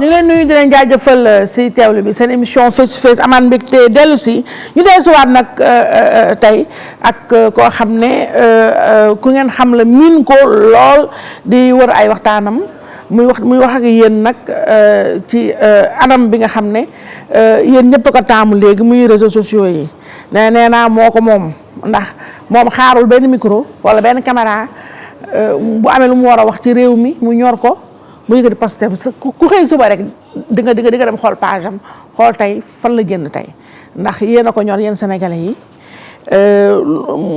ñu ngi leen nuyu di leen jaajëfal si teewlu bi seen émission face to face amaan mbégte dellu si ñu dellusiwaat nag tey ak koo xam ne ku ngeen xam la miin ko lool di wër ay waxtaanam muy wax ak yéen nag ci anam bi nga xam ne yéen ñëpp ko taamu léegi muy réseaux sociaux yi nee naa moo ko moom ndax moom xaarul benn micro wala benn caméra bu amee lu mu war a wax ci réew mi mu ñor ko mu yëkkati posté ku xëy suba rek di nga dem xool page am xool tey fan la génn tey ndax yéen a ko ñor yéen sénégalais yi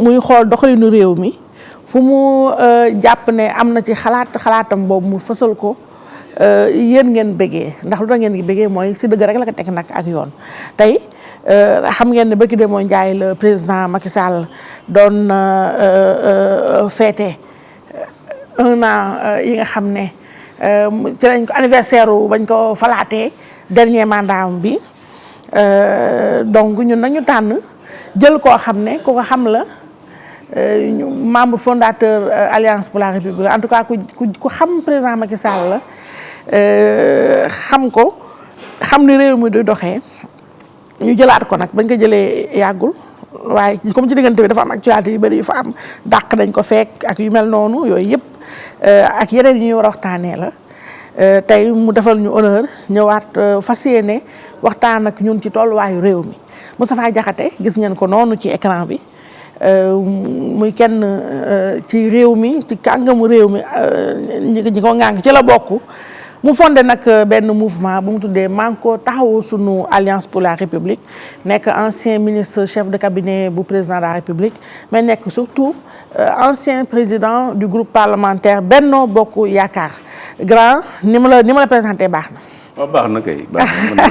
muy xool doxalinu réew mi fu mu jàpp ne am na ci xalaatam boobu mu fësal ko yéen ngeen bëggee ndax lu tax ngeen bëggee mooy si dëgg rek la ko teg nag ak yoon tey xam ngeen ne bëgg de moo njaay le président Macky Sall doon fêté 1 an yi nga xam ne ci lañ ko anniversaire bañ ko falaatee dernier mandat bi donc ñun nañu tànn jël koo xam ne ku ko xam la membre fondateur Alliance pour la République en tout cas ku xam président Macky Sall la xam ni réew mi du doxee ñu jëlaat ko nag bañ ko jëlee yàggul waaye comme ci diggante bi dafa am actualité yu bëri yu fa am dàq dañ ko fekk ak yu mel noonu yooyu yëpp ak yeneen yu ñuy war a waxtaanee la tey mu defal ñu honneur ñëwaat fas yéene waxtaan ak ñun ci tolluwaayu réew mi Moustapha Diakhaté gis ngeen ko noonu ci écran bi muy kenn ci réew mi ci kàngamu réew mi ñi ko ŋànk ci la bokk mu fondé nag benn mouvement bu mu tuddee Manko taxawu sunu Alliance pour la République nekk ancien ministre chef de cabinet bu président de la République mais nekk surtout ancien président du groupe parlementaire Benno Bokk Yaakaar grand ni ma la présenté baax na. waaw baax na kay baax na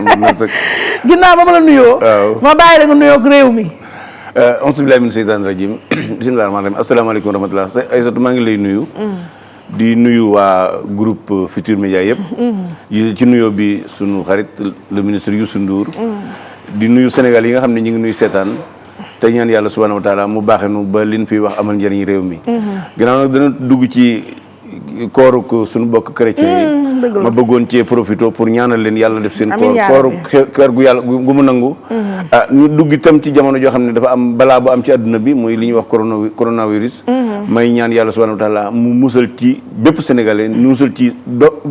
mën na sëkk. ginnaaw ba ma la nuyoo. waaw ma bàyyi la nga nuyoo ak réew mi. auzu billaahi mina seytaani rajiim bismillaahi rahmaani rahiim asalaamaaleykum wa rahmatulah Aïssatou maa ngi lay nuyu. di nuyu waa groupe Futur Média yëpp. ci nuyoo bi sunu xarit le ministre Youssou Ndour. di nuyu Sénégal yi nga xam ne ñu ngi nuyu seetaan. te ñaan yàlla subhaanahu wa taala mu baaxee nu ba liñ fi wax amal njëriñ réew mi. ginnaaw nag dana dugg ci kooru sunu bokk chrétien yi. ma bëggoon cee profité pour ñaanal leen yàlla def seen. kooru kër gu yàlla gu mu nangu. ñu dugg itam ci jamono joo xam ne dafa am balaa bu am ci àdduna bi muy li ñuy wax coronavirus. may ñaan yàlla subhanahu wa taala mu musal ci bépp sénégalais mu musal ci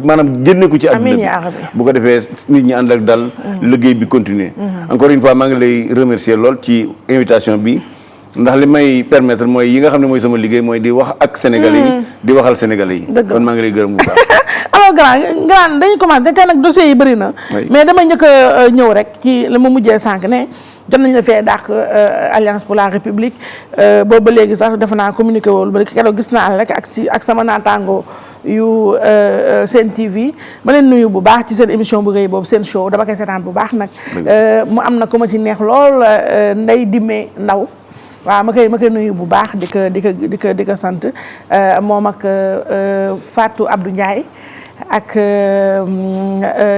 maanaam génne ko ci àdduna bi bu ko defee nit ñi ànd ak dal liggéey bi continuer encore une fois maa ngi lay remercier lool ci invitation bi ndax li may permettre mooy yi nga xam ne mooy sama liggéey mooy di wax ak sénégalais yi di waxal sénégalais yi kon maa ngi lay gërëm bu baax alors grand dañu commencé tey nag dossiers yi bëri na mais damay njëkk a ñëw rek ci li ma mujjee sànq ne jot nañ la fee dàq Alliance pour la République boobu ba léegi sax defe naa communiqué woon ba keroog gis naa rek ak sama naataango yu Sen TV ma leen nuyu bu baax ci seen émission bu rëy boobu seen show dama koy seetaan bu baax nag mu am na ko ma ci neex lool Ndeye Dime Ndaw waaw ma koy nuyu bu baax di ko sant moom ak Fatou Abdou Ndiaye ak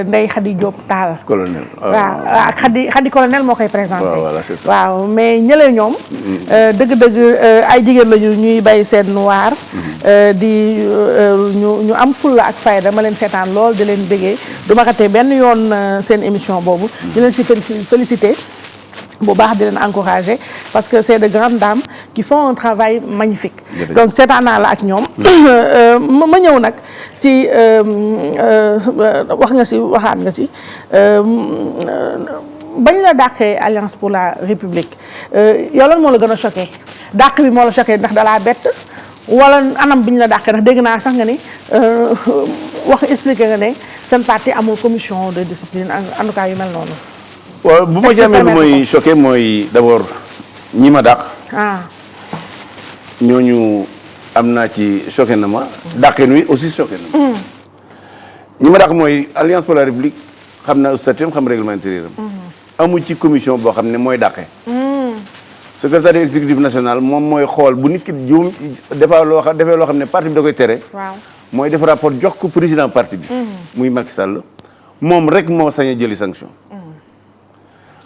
Ndeye Khady Diop Tall. colonel waaw ak Khady colonel moo koy présenté. voilà c'est ça. waaw mais ñële ñoom. dëgg-dëgg ay jigéen lañu ñuy bay seen waar. di ñu am fulla ak fayda ma leen seetaan lool di leen bëggee du ma xatee benn yoon seen émission boobu. di leen si félicité. bu baax di leen encourager parce que c'est de grandes dames qui font un travail magnifique donc seetaan naa la ak ñoom ma ñëw nag ci waxaat nga ci bañ la dàqee Alliance pour la République yow lan moo la gën a choqué dàq bi moo la choqué ndax dalaa bett wala anam bi ñu la dàqee ndax dégg naa sax nga ni expliqué nga ne seen parti amul commission de discipline en tout cas yu mel noonu. waaw bu ma jamee lu mooy choqué mooy d'abord ñi ma dàq. ñooñu am naa ci choqué na ma dàqeen wi aussi choqué na ma. ñi ma dàq mooy Alliance pour la République xam naa statut am xam règlement intérieur am. amu ci commission boo xam ne mooy dàqe. secrétaire exécutif national moom mooy xool bu nit ki juum defee loo xam ne parti bi da koy tere. waaw mooy def rapport jox ko président parti bi. muy Macky Sall moom rek moo sañ a jëli sanction.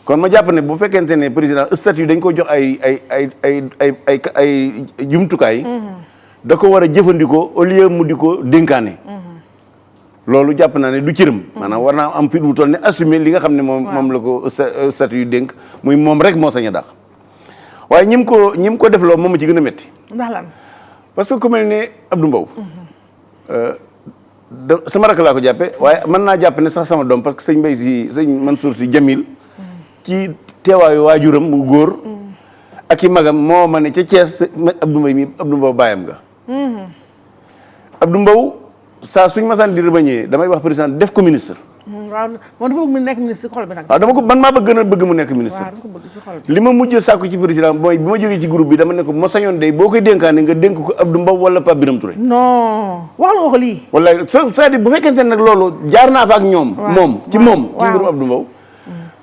kon ma jàpp ne bu fekkente ne président statut dañ ko jox ay jumtukaay. da ko war a jëfandikoo au lieu mu di ko dénkaane. loolu jàpp naa ne du cëram. maanaam war naa am fit wu toll ne assumer li nga xam ne moom la ko statut yu dénk muy moom rek moo sañ a dàq. waaye ñi mu ko def loo moom ma ci gën a métti. ndax lan. parce que ku mel ne Abdou Mbow. sama rakk laa ko jàppe waaye mën naa jàpp ne sax sama doom parce que sëñ Mansour Sy Jamil ci teewaayu waajuram bu góor. ak i magam moo ma ne ca Thiès Abdou Mbow bàyyam nga. Abdou Mbow saa suñ masaan di rëbañee damay wax président def ko ministre. waaw moom dafa bëgg mu nekk ministre ci xol bi nag. waaw dama ko man maa bëgg mu nekk ministre. waaw dama ko bëgg ci xol bi. li ma mujj sàkku ci président mooy bi ma jógee ci groupe bi dama ne ko ma sañoon day boo koy dénkaane nga dénk ko Abdou Mbow wala Pape Birame Touré. non wax nga ko lii. wallaay c'est-à-dire bu fekkente ne nag loolu jaar naa fa ak ñoom. ci mbirum Abdou Mbow.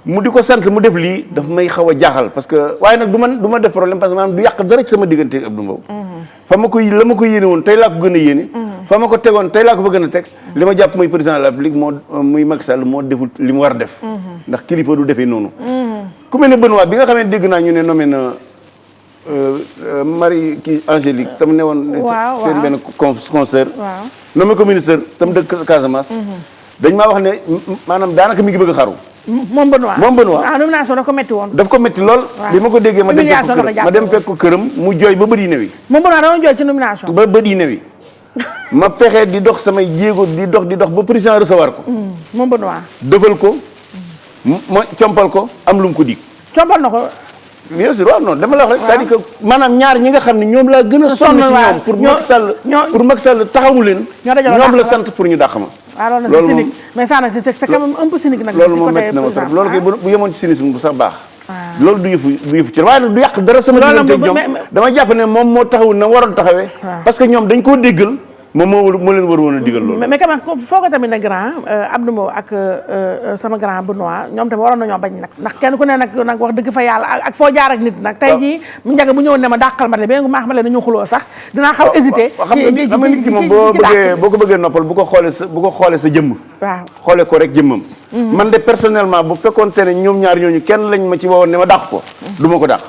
mu di ko sant mu def lii daf may xaw a jaaxal parce que waaye nag du ma def problème parce que maanaam du yàq dara ci sama diggante ak Abdou Mbow. la ma ko yéene woon tey laa ko gën a yéene. fa ma ko tegoon tey laa ko fa gën a teg. li ma jàpp muy président de la République muy Macky Sall moo deful li mu war a def. ndax kilifa du defee noonu. ku mel ne Benoît bi nga xamee dégg naa ñu ne nommé na Marie Angélique tam ne woon. waaw seen benn concert. waaw nommé ko ministre tam dëkk Casamance. dañ maa wax ne maanaam daanaka mi ngi bëgg a xaru. moom Benoît nomination daf ko métti woon. daf ko métti lool. bi ma ko déggee ma dem fekk ko këram mu jooy ba bët yi newi. moom Benoît dama jooy ci nomination. ba bët yi newi ma fexe di dox samay jéego di dox ba président recevoir ko. moom Benoît. defal ko. ma compal ko am lu mu ko dig. compal na ko. bien sûr waaw non dama la wax rek. c'est-à-dire que maanaam ñaar ñi nga xam ne ñoom laa gën a sonn ci ñoom pour Macky Sall taxawu leen. ñoom la sant pour ñu dàq ma. waaw loolu nag c'est cynique mais ça nag c'est quand même un peu cynique nag. loolu moom métti na ma trop loolu kay bu yemoon ci cynisme bu sax baax. loolu du yëfu ci waaye nag du yàq dara sama diggante ñoom dama jàpp ne moom moo taxawul na waroon taxawee. parce que ñoom dañ koo déggal moom moo leen war woon a digal loolu. mais quand même foo ko tamit ne grand Abdou Mbow ak sama grand Benoît ñoom tamit waroon nañoo bañ nag ndax kenn ku ne nag wax dëgg fa yàlla ak foo jaar ak nit nag. tey jii mu njëkk bu ñëwoon ne ma dàqal ma ba maax ma leen nañu xuloo sax dinaa xaw hésité. xam nga nit ki moom boo ko bëggee noppal bu ko xoolee sa jëmm. waaw xoolee ko rek jëmmam. man de personnellement bu fekkoon te ne ñoom ñaar ñooñu kenn lañ ma ci woowoon ne ma dàq ko. du ma ko dàq.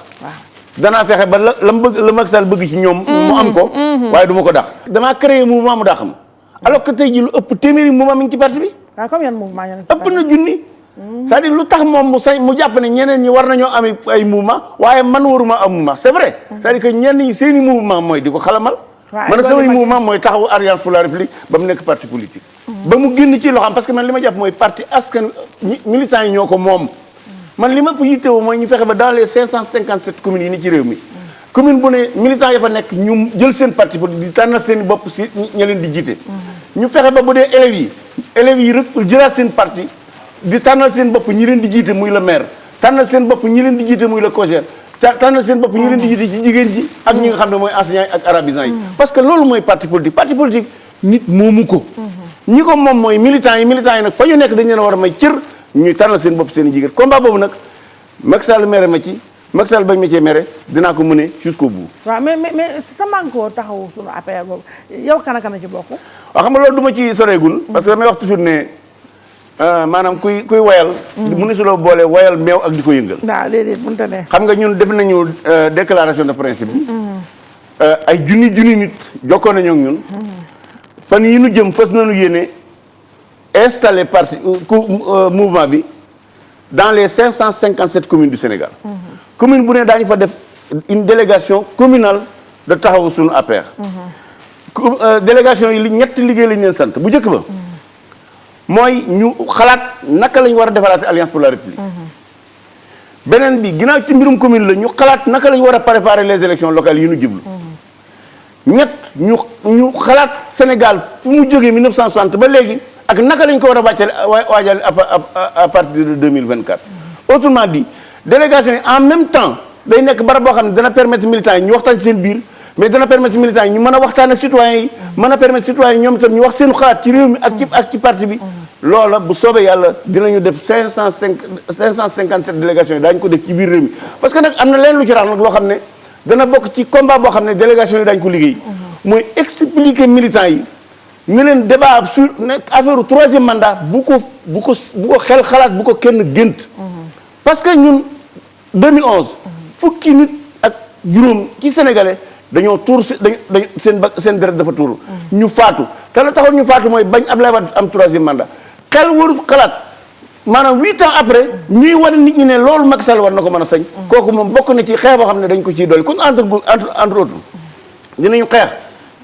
danaa fexe ba la Macky Sall bëgg ci ñoom. mu am ko. waaye du ma ko dàq. damaa créé mouvement mu dàq ma. alors que tey jii lu ëpp téeméeri mouvement mi ngi ci parti bi. waaw comme yan mouvement ëpp na junni. c'est-à-dire lu tax moom mu jàpp ne ñeneen ñi war nañoo am ay mouvement waaye man waruma am mouvement c'est vrai. c'est-à-dire que ñenn ñi seen i mouvement mooy di ko xalamal. man samay mouvement mooy taxawu Alliance pour la République ba mu nekk parti politique. ba mu génn ci loxoom parce que man li ma jàpp mooy parti askan militants yi ñoo ko moom. man li ma fa yittewoo mooy ñu fexe ba dans les 557 communes yi ni ci réew mi commune bu ne militants ya fa nekk ñu jël seen parti pour di tànnal seen bopp si ña leen di jiite. ñu fexe ba bu dee élèves yi rek jëlaat seen parti di tànnal seen bopp ñi leen di jiite muy le maire tànnal seen bopp ñi leen di jiite muy le cogère tànnal seen bopp ñi leen di jiite ci jigéen ji ak ñi nga xam ne mooy enseignants yi ak arabisants yi. parce que loolu mooy parti politique nit moomu ko. ñi ko moom mooy militants yi nag fa ñu nekk dañ leen war a may cër. ñuy tànnal seen bopp seen i jigéen combat boobu nag Macky Sall mere ma ci Macky Sall bañ ma cee mere dinaa ko mëne jusqu'au bout. waaw mais sa manko taxaw sunu APR boobu yow kan ci bokk. waaw xam nga loolu du ma ci soreegul. parce que damay wax toujours ne maanaam kuy woyal. mënu si loo boole woyal meew ak di ko yëngal. waaw déedéet mënut a ne. xam nga ñun def nañu déclaration de principe bi. ay junni nit jokkoo nañoo ak ñun. fan yi nu jëm fas nañu yéene. installer parti mouvement bi dans les 557 communes du Sénégal. commune bu ne daañu fa def une délégation communale de taxawu sunu APR. délégation yi ñetti liggéey lañu leen sant bu njëkk ba. mooy ñu xalaat naka lañu war a defaraate Alliance pour la République. beneen bi ginnaaw ci mbirum commune la ñu xalaat naka lañu war a préparer les élections locales yi ñu jublu. ñett ñu xalaat Sénégal fu mu jógee 1960 ba léegi. ak naka lañ ko war a waajal à partir de 2024. autrement dit délégation yi en même temps day nekk barab boo xam ne dana permettre militants yi ñu waxtaan ci seen biir mais dana permettre militants yi ñu mën a waxtaan ak citoyens yi mën a permettre citoyens yi ñoom itam ñu wax seen xalaat ci réew mi ak ci parti bi. loola bu soobee yàlla dinañu def 557 délégations yi daañu ko def ci biir réew mi parce que nag am na leen lu ci rax nag loo xam ne dana bokk ci combat boo xam ne délégation yi daañu ko liggéey. mooy expliquer militants yi. ñu leen débat sur nekk affaire troisième mandat bu ko xel xalaat bu ko kenn gént. parce que ñun 2011. fukki nit ak juróom ci sénégalais dañoo tuur seen deret dafa tuuru. ñu faatu te la taxoon ñu faatu mooy bañ Abdoulaye Wade am 3e mandat xel warul xalaat maanaam 8 ans après ñuy wane nit ñi ne loolu Macky Sall war na ko mën a sañ. kooku moom bokk na ci xeex boo xam ne dañ ko ciy dolli kon entre autres dinañu xeex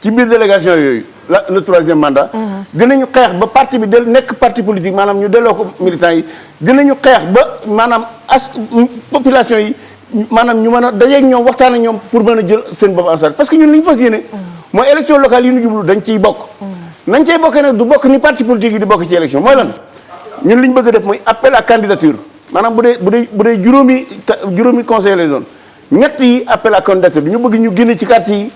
ci biir délégation yooyu le 3e mandat. dinañu xeex ba parti bi nekk parti politique maanaam ñu delloo ko militants yi dinañu xeex ba maanaam population yi maanaam ñu mën a dajeeg ñoom waxtaan ak ñoom pour mën a jël seen bopp en charge parce que ñun li ñu fas yéene mooy élection locale yi ñu jublu dañ ciy bokk. nañ cay bokkee nag du bokk ni parti politique yi di bokk ci élection mooy lan ñun li ñu bëgg a def mooy appel à candidature maanaam bu dee juróomi conseil lay doon ñett yi appel à candidature ñu bëgg ñu génne ci quartier yi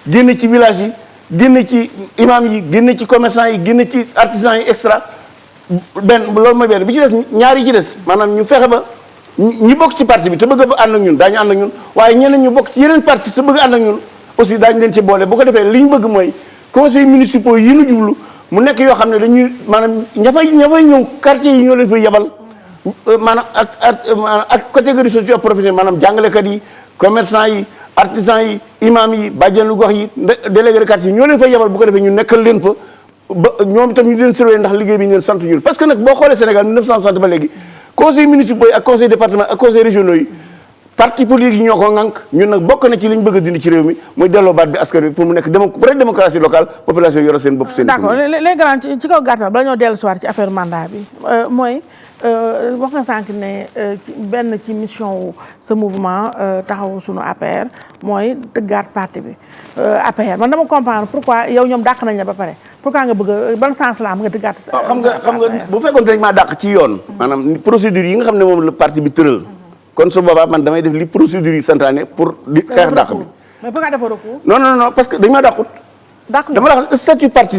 génne ci village yi génne ci imam yi génne ci commerçant yi génne ci artisan yi extra benn loolu mooy benn bi ci des ñaar yi ci des maanaam ñu fexe ba ñi bokk ci parti bi te bëgg a ànd ak ñun daañu ànd ak ñun waaye ñeneen ñu bokk ci yeneen parti te bëgg a ànd ak ñun aussi daañu leen ci boole bu ko defee li ñu bëgg mooy conseils municipaux yi ñu jublu mu nekk yoo xam ne dañuy maanaam ña fay ñëw quartier yi ñoo leen fay yebal maanaam ak catégorie socio-professionnelle maanaam jàngalekat yi commerçant yi artisan yi imam yi bàjjenu gox yi délégué de quartier yi ñoo leen fay yebal bu ko defee ñu nekkal leen fa ba ñoom itam ñu leen surveiller ndax liggéey bi ñu leen sant ñun parce que nag boo xoolee Sénégal 1960 ba léegi conseils municipaux yi ak conseils département ak conseils régionaux yi parti politique yi ñoo ko ŋànk ñun nag bokk na ci li ñu bëgg a dindi ci réew mi mooy delloo baat bi askan wi pour mu nekk vraie démocratie locale population yore seen bopp seen d'accord les grands ci kaw gàttal bala ñoo dellu soir ci affaire mandat bi mooy wax nga sànq ne benn ci mission wu sa mouvement taxaw sunu APR mooy tëggaat parti bi APR man dama comprendre pourquoi yow ñoom dàq nañ la ba pare pourquoi nga bëgg ban sens la am nga tëggaat xam nga bu fekkoon dañ maa dàq ci yoon maanaam procédure yi nga xam ne moom la parti bi tëral kon su boobaa man damay def li procédure yi santaane pour di xeex dàq bi. mais pourquoi defoo recours. non parce que dañ maa dàqut. dama la wax statut parti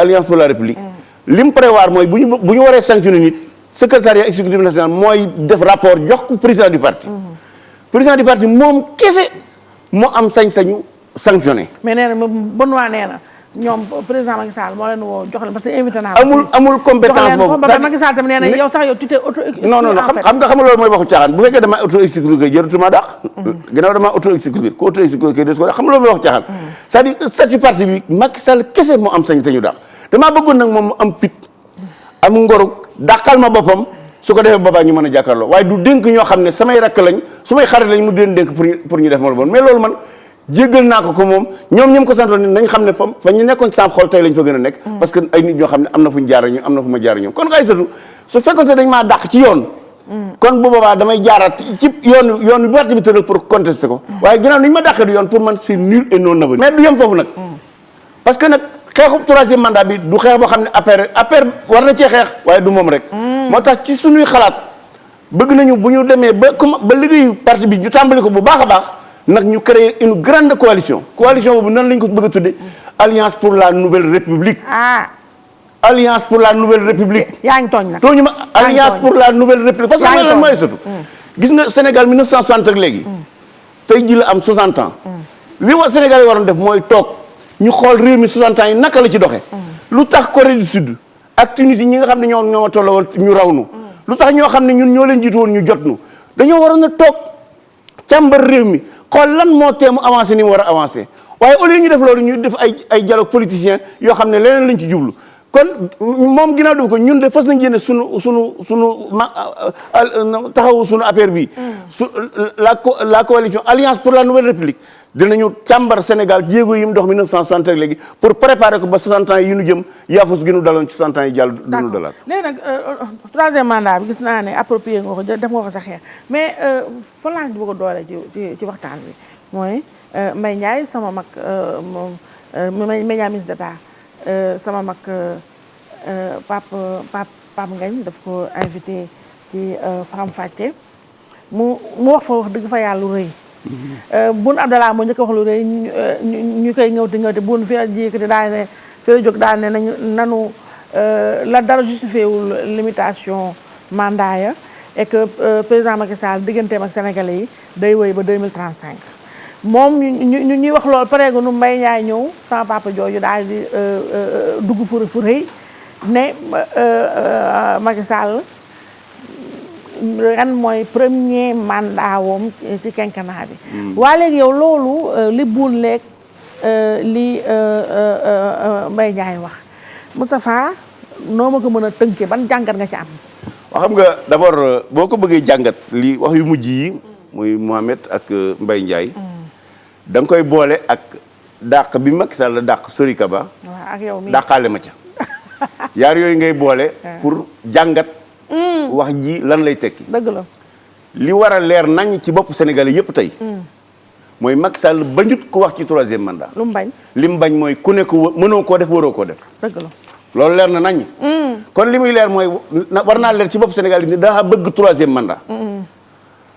Alliance pour la République. li mu prévoir mooy bu ñu waree sanctionner nit secrétariat exécutif national mooy def rapport jox ko président du parti. président du parti moom kese moo am sañ-sañu sanctionner. mais nee na Benoît nee na ñoom président Macky Sall moo leen woo jox leen parce que invité naa. amul compétence boobu. Macky Sall tamit nee na yow sax yow tu t'es auto-exclu. non xam nga loolu mooy waxu caaxaan bu fekkee dama auto-exclu kay jërëtuma dàq. gannaaw dama auto-exclu ku auto-exclu kay des ko xam nga loolu mooy waxu caaxaan. c'est-à-dire statut parti bi Macky Sall kese moo am sañ-sañu dàq damaa bëggoon nag moom mu am fit am ngorug dàqal ma boppam su ko defee boobaa ñu mën a jàkkaarloo waaye du dénk ñoo xam ne samay rakk lañ su may xarit lañ mu leen dénk pour ñu def ma lu bon mais loolu man jéggal naa ko moom ñoom ko santoon ni nañ xam ne fa ñu nekkoon ci sam xol tey lañ fa gën a nekk parce que ay nit ñoo xam ne am na fu ñu jaar ñu am na fu ma jaar ñoom kon xay satu su fekkoon te dañ maa dàq ci yoon kon bu boobaa damay jaaraat ci yoon bi parti bi tëral pour contester ko waaye ginnaaw ni ñu ma dàqee du yoon pour man c'est nul et non avenu mais du yem foofu nag parce que nag xeexu 3e mandat bi du xeex boo xam ne APR war na cee xeex waaye du moom rek moo tax ci suñuy xalaat bëgg nañu bu ñu demee ba liggéeyu parti bi ñu tàmbali ko bu baax a baax nag ñu créer une grande coalition boobu nan lañ ko bëgg a tudde alliance pour la nouvelle république alliance pour la nouvelle république yaa ngi tooñ nag tooñu ma alliance pour la nouvelle république parce que lan mooy surtout gis nga Sénégal 1960 ak léegi tey ji la am 60 ans li wa Sénégal yi waroon def mooy toog ñu xool réew mi 60 ans yi naka la ci doxe lu tax Corée du Sud ak Tunisie ñi nga xam ne ñoo tolloo ñu raw nu lu tax ñoo xam ne ñun ñoo leen jiitu woon ñu jot nu dañoo waroon a toog càmbar réew mi xool lan moo teemu avancé ni mu war a avancé waaye au lieu ñu def loolu ñu def ay dialogue politicien yoo xam ne leneen lañ ci jublu kon moom ginnaaw def ko ñun de fas nañ yéene sunu taxawu sunu affaire bi la coalition alliance pour la nouvelle république dinañu càmbar Sénégal jéego yi mu dox 1960 ak léegi pour préparer ko ba 60 ans yi ñu jëm yaafus gi ñu daloon ci 60 ans yi jàll duñu dalaat léegi nag 3e mandat bi gis naa ne approprié nga ko def nga ko sa xeex mais fa laa bëgg a doole ci waxtaan bi mooy Mbaye Ndiaye sama mag moom Mbaye Ndiaye ministre d'État sama mag Pape Ngagne daf ko invité ci Faram Facce mu wax fa wax dëgg fa yàlla lu rëy Boun Abdallah moo njëkk wax lu rëy ñu koy ñëwte Boun fi la jékkati daal ne fi la jóg daal ne nanu la dara justifié wul limitation mandat ya et que président Macky Sall digganteem ak sénégalais yi day wéy ba 2035 moom ñu ñuy wax loolu pareegu nu Mbaye Ndiaye ñëw sama papa jooju daal di dugg fu rëy ne Macky Sall ren mooy premier mandat woom ci quinquennat bi waa léegi yow loolu li Boun leeg li Mbaye Ndiaye wax Moustapha noo ma ko mën a tënkee ban jàngat nga ci am. waaw xam nga d'abord boo ko bëggee jàngat li wax yu mujj yi muy Mohamed ak Mbaye Ndiaye. da nga koy boole ak dàq bi Macky Sall dàq Sori Kaba. waaw ak yow mii dàqaale ma ca. yaar yooyu ngay boole. pour jàngat. wax ji lan lay tekki. dëgg la. li war a leer nañ ci bopp Sénégalais yépp tey. mooy Macky Sall bañut ku wax ci 3e mandat. lu mu bañ. li mu bañ mooy ku ne ko mënoo koo def waroo koo def. dëgg la. loolu leer na nañ. kon li muy leer mooy war naa leer ci bopp Sénégal yi ni daa bëgg 3e mandat.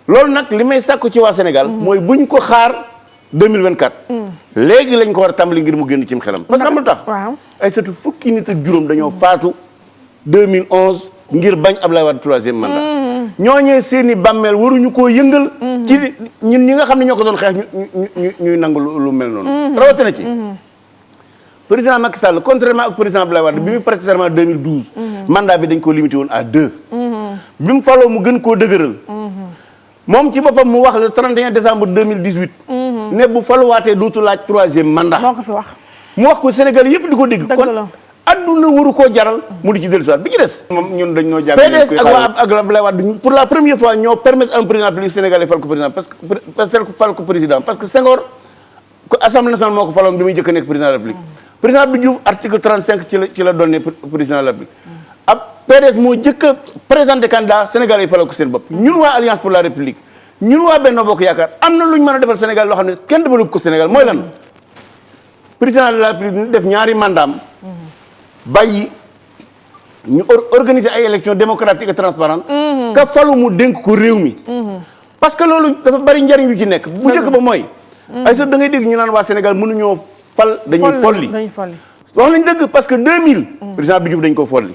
loolu nag li may sàkku ci waa Sénégal. mooy buñ ko xaar 2024. léegi lañ ko war a tàmbali ngir mu génn cim xelam. parce que xam lu tax. waaw ay surtout fukki nit ak juróom dañoo faatu 2011 ngir bañ Ablaye Wade 3e mandat. ñooñee seeni bàmmeel waruñu koo yëngal. ci ñun ñi nga xam ne ñoo ko doon xeex ñuy nangu lu mel noonu. rawatina ci. président Macky Sall contrairement ak président Abdoulaye Wade bi mu prêté serment 2012. mandat bi dañ koo limité woon à 2. bi mu faloo mu gën koo dëgëral. moom ci boppam mu wax le 31 décembre 2018. ne bu faluwaatee dootu laaj 3e mandat. moo ko fi wax. mu wax ko Sénégal yëpp di ko dégg. dëgg la kon adduna waru koo jaral. mu di ci dellusiwaat bi ci des. moom ñun dañ ñoo jàpp PDS ak waa ak Abdoulaye Wade pour la première fois ñoo permettre un président public sénégalais fal ko président parce que Senghor assemblée nationale moo ko faloon bi muy jëkk a nekk président de la République. président Abdou Diouf article 35 ci la doon ne président de la République. ab PDS moo jëkk a présenté candidat sénégalais yi falal ko seen bopp. ñun waa Alliance pour la République ñun waa Benno Bokk Yaakaar am na lu ñu mën a defal Sénégal loo xam ne kenn defalu ko Sénégal mooy lan. président de la République def ñaari mandaam bàyyi ñu organiser ay élections démocratiques et transparentes. ka falu mu dénk ko réew mi. parce que loolu dafa bari njariñ yu ci nekk. bu njëkk ba mooy. ay sax da ngay dégg ñu naan waa Sénégal mënuñoo fal dañuy folli. wax nañ dëgg parce que 2000. président Abdou Diouf dañ koo folli.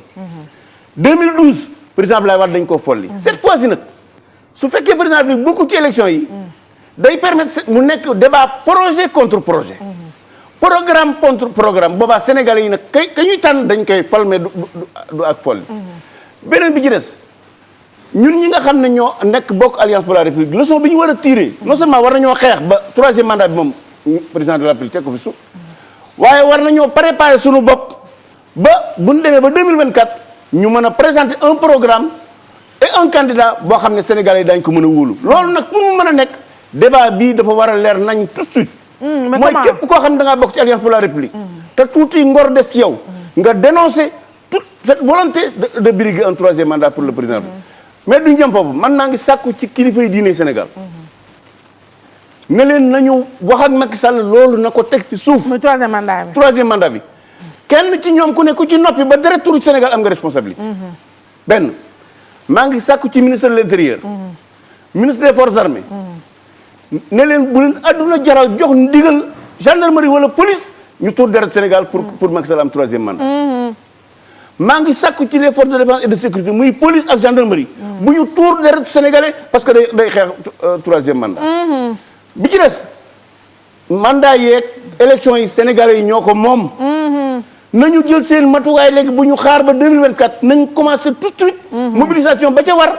2012 président Abdoulaye Wade dañ koo folli. cette fois-ci nag su fekkee président bi bokku ci élections yi. day permettre mu nekk débat projet contre projet. programme contre programme boobaa sénégalais yi nag ka ñuy tànn dañ koy fal mais du ak folli. beneen bi ci des ñun ñi nga xam ne ñoo nekk bokk Alliance pour la République leçon bi ñu war a tirer non seulement war nañoo xeex ba 3e mandat bi moom président de la République teg ko fi suuf waaye war nañoo préparer suñu bopp ba bu ñu demee ba 2024 ñu mën a présenter un programme et un candidat boo xam ne sénégalais yi dañ ko mën a wóolu. loolu nag pour mu mën a nekk débat bii dafa war a leer nañ tout de suite. mooy képp koo xam ne da ngaa bokk ci Alliance pour la République. te tuuti ngor des ci yow. nga dénoncer toute cette volonté de briguer un 3e mandat pour le président. mais duñ jëm foofu man naa ngi sàkku ci kilifa yi diine Sénégal. ne leen nañu wax ak Macky Sall loolu na ko teg fi suuf. muy 3e mandat bi. 3e mandat bi kenn ci ñoom ku ne ku ci noppi ba deret turu Sénégal am nga responsabilité. benn maa ngi sàkku ci ministre de l'intérieur. ministre des forces armées. ne leen bu leen adduna jaral jox ndigal gendarmerie wala police ñu tuur deret Sénégal pour Macky Sall am 3e mandat. maa ngi sàkku ci les forces de défense et de sécurité muy police ak gendarmerie. bu ñu tuur deret sénégalais parce que day xeex 3e mandat. bi ci des mandat yeeg élection yi sénégalais yi ñoo ko moom. nañu jël seen matuwaay léegi bu ñu xaar ba 2024 nañ commencé tout de suite. mobilisation ba ca war.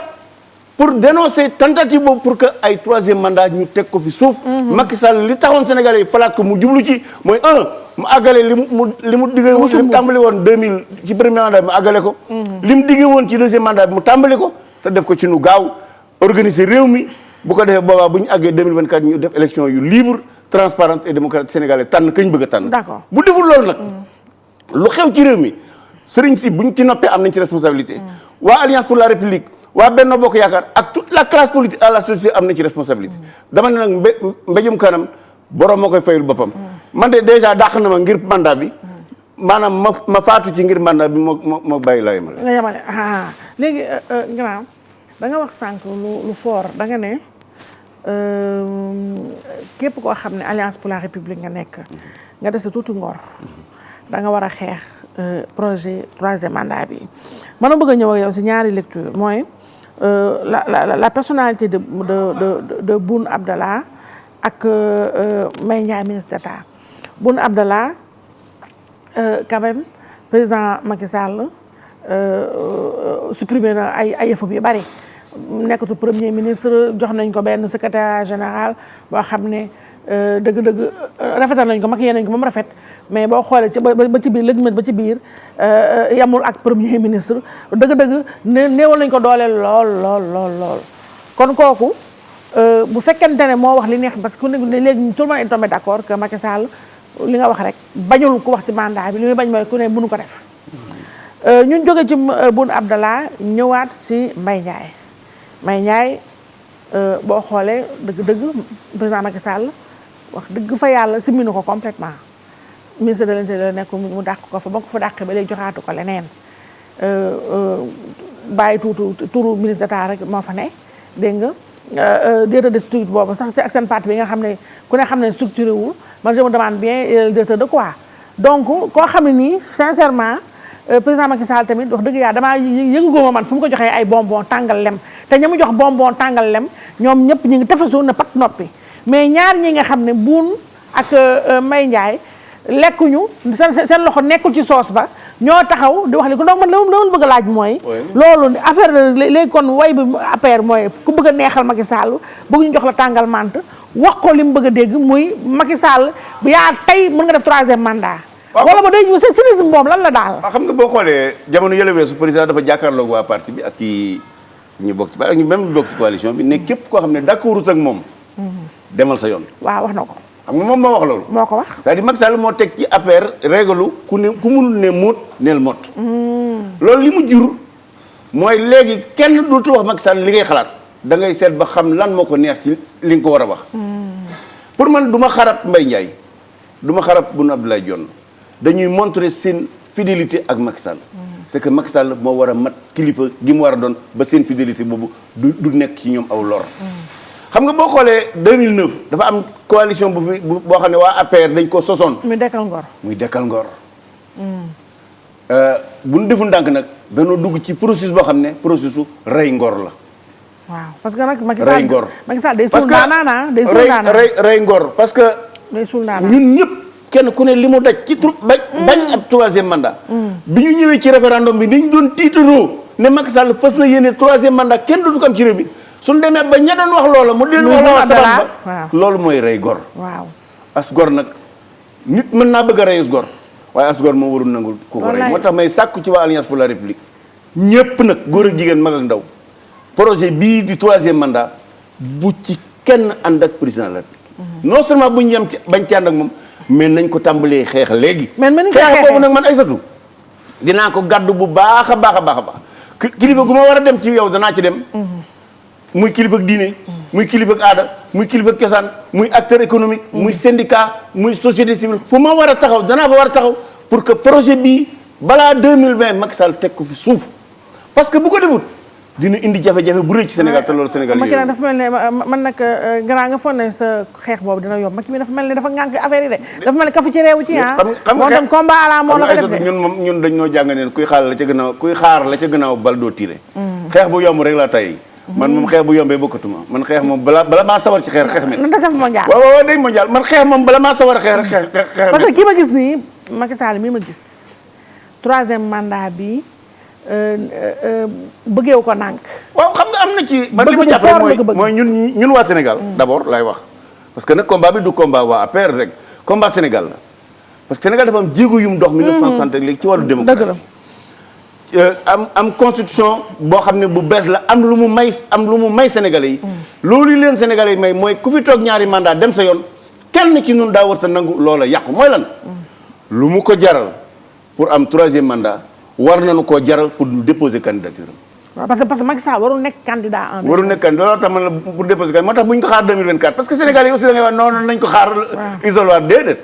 pour dénoncer tentative boobu pour que ay 3e mandat ñu teg ko fi suuf. Macky Sall li taxoon Sénégalais yi falaat ko mu jublu ci mooy mu àggale li mu diggee woon li mu tàmbali woon 2000 ci premier mandat bi mu àggale ko. li mu diggee woon ci 2e mandat bi mu tàmbali ko te def ko ci nu gaaw organiser réew mi bu ko defee boobaa bu ñu àggee 2024 ñu def élection yu libre transparente et démocratique sénégalais tànn kañ bëgg a tànn. d'accord bu deful loolu nag. lu xew ci réew mi sëriñ si buñ ci noppee am nañ ci responsabilité. waa Alliance pour la République. waa Benno Bokk Yaakaar ak toute la classe politique à la société am na ci responsabilité. dama ne nag mbéjum kanam borom moo koy fayul boppam. man de déjà dàq na ma ngir mandat bi. maanaam ma faatu ci ngir mandat bi moo bàyyi laa yemale. nga yemale léegi grand da nga wax sànq lu fort da nga ne képp koo xam ne Alliance pour la République nga nekk nga dese tuuti ngor da nga war a xeex projet 3e mandat bi. man a bëgg a ñëw ak yow si ñaari lecture mooy. la personnalité de Boun Abdallah ak Mbaye Ndiaye ministre d'État Boun Abdallah quand même président Macky Sall supprimé na ay yëfam yu bari nekkatu premier ministre jox nañ ko benn secrétaire général boo xam ne dëgg-dëgg rafetal nañ ko maquillé nañ ko ba mu rafet mais boo xoolee ci ba ci biir lëgmet ba ci biir yamul ak premier ministre dëgg-dëgg néewal nañ ko dooleel lool kon kooku bu fekkente ne moo wax li neex parce que ku ne léegi tout le monde est tombé d'accord que Macky Sall li nga wax rek bañul ku wax ci mandat bi li muy bañ mooy ku ne mënu ko def ñun jóge ci Boun Abdallah ñëwaat si Mbaye Ndiaye boo xoolee dëgg-dëgg président Macky Sall wax dëgg fa yàlla simmi na ko complètement ministre de l'intérieur nekk mu dàq ko fa ba ko fa dàqee ba léegi joxaatu ko leneen bàyyi turu ministre d'état rek moo fa ne dégg nga directeur de structure boobu sax ak seen parti bi nga xam ne ku ne xam ne structuré wul man je me demande bien directeur de quoi donc koo xam ne nii sincèrement président Macky Sall tamit wax dëgg yàlla damaa yëngu góoma man fu mu ko joxee ay bonbon tàngal lem te ña mu jox bonbon tàngal lem ñoom ñëpp ñu ngi tefesu na pat noppi mais ñaar ñi nga xam ne Boun ak Mbaye Ndiaye lekkuñu seen loxo nekkul ci soos ba ñoo taxaw di wax ni ko donc man la bëgg a laaj mooy loolu affaire léegi kon way bi affaire mooy ku bëgg a neexal Macky Sall bëgg ñu jox la tàngal mant wax ko li mu bëgg a dégg muy Macky Sall bu yaa tey mën nga def 3e mandat wala ba day cynisme moom lan la daal xam nga boo xoolee jamono yële weesu président dafa jàkkaarloog waa parti bi ak ci ñu bokk ci ak ñu même ñu bokk ci coalition bi ne képp koo xam ne d'accordut ak moom demal sa yoon waaw wax na ko xam nga moom moo wax loolu moo ko wax c'est-à-dire Macky Sall moo teg ci affaire réglu ku mënul ne móot neel mot loolu li mu jur mooy léegi kenn dootu wax Macky Sall li ngay xalaat da ngay seet ba xam lan moo ko neex ci li nga ko war a wax pour man du ma xarab Mbaye Ndiaye du ma xarab Boun Abdallah Dionne dañuy montrer seen fidélité ak Macky Sall c'est que Macky Sall moo war a mat kilifa gi mu war a doon ba seen fidélité boobu du nekk ci ñoom aw lor xam nga boo xoolee 2009 dafa am coalition boo xam ne waa APR dañ ko sosoon muy dekkal ngor bu ñu deful ndànk nag dañoo dugg ci processus boo xam ne processus rey ngor la waaw parce que nag Macky Sall day suul daanaa day suul daanaa rey ngor parce que day suul daanaa ñun ñëpp kenn ku ne li mu daj ci bañ ab 3e mandat bi ñu ñëwee ci référendum bi niñ doon tiitaroo ne Macky Sall fas na yéene 3e mandat kenn dootu ko am ci réew mi suñ demee ba ña doon wax loola mu deen wax sabab ba loolu mooy rey gor waaw as gor nag nit mën naa bëgg a rey as gor waaye as gor moom warul nangul ku ko rey moo tax may sàkku ci waa Alliance pour la République ñëpp nag góor ak jigéen mag ak ndaw projet bii di 3e mandat bu ci kenn ànd ak président de la République non seulement bu ñu yem ci bañ ci ànd ak moom mais nañ ko tàmbalee xeex léegi xeex boobu nag man Aïssatou dinaa ko gàddu bu baax a baax a baax a baax kilifa gu ma war a dem ci yow danaa ci dem muy kilifa ak diine muy kilifa ak aada muy kilifa ak cosaan muy acteur économique muy syndicat muy société civile fu ma war a taxaw danaa fa war a taxaw pour que projet bii balaa 2020 Macky Sall teg ko fi suuf parce que bu ko defut dina indi jafe-jafe bu rëy ci Sénégal te loolu Sénégal Macky nag dafa mel ne man nag grand nga foog ne sa xeex boobu dina yomb Macky mi dafa mel ne dafa ngànk affaire yi de dafa mel ne kafu ci réew ci xam moo dem combat à la moo la ko def de ñun dañ ñoo jàng neen kuy xaar la ca gannaaw bal doo tiré xeex bu yomb rek laa tey man moom xeex bu yombee bokkatuma man xeex moom bala maa sawar ci xeex mi na def mondial waaw day mondial man xeex moom bala maa sawar a xeex parce que kii ma gis nii Macky Sall mi ma gis 3e mandat bi bëggeewu ko nànk waaw xam nga am na ci man li ma jàpp mooy ñun waa Sénégal d'abord lay wax parce que nag combat bi du combat waa APR rek combat Sénégal la parce que Sénégal dafa am jéego yu mu dox 1960 léegi ci wàllu démocratie am constitution boo xam ne bu bees la am lu mu may Sénégalais yi loolu leen Sénégalais yi may mooy ku fi toog ñaari mandat dem sa yoon kenn ci ñun daa war sa nangu loola yàqu mooy lan lu mu ko jaral pour am 3e mandat war nañu koo jaral pour déposer candidature waaw parce que Macky Sall warul nekk candidat warul nekk candidat loolu tax man la pour déposer candidat moo tax bu ñu ko xaar 2024 parce que Sénégal yi aussi da ngay wax non nañ ko xaar isoloir déedéet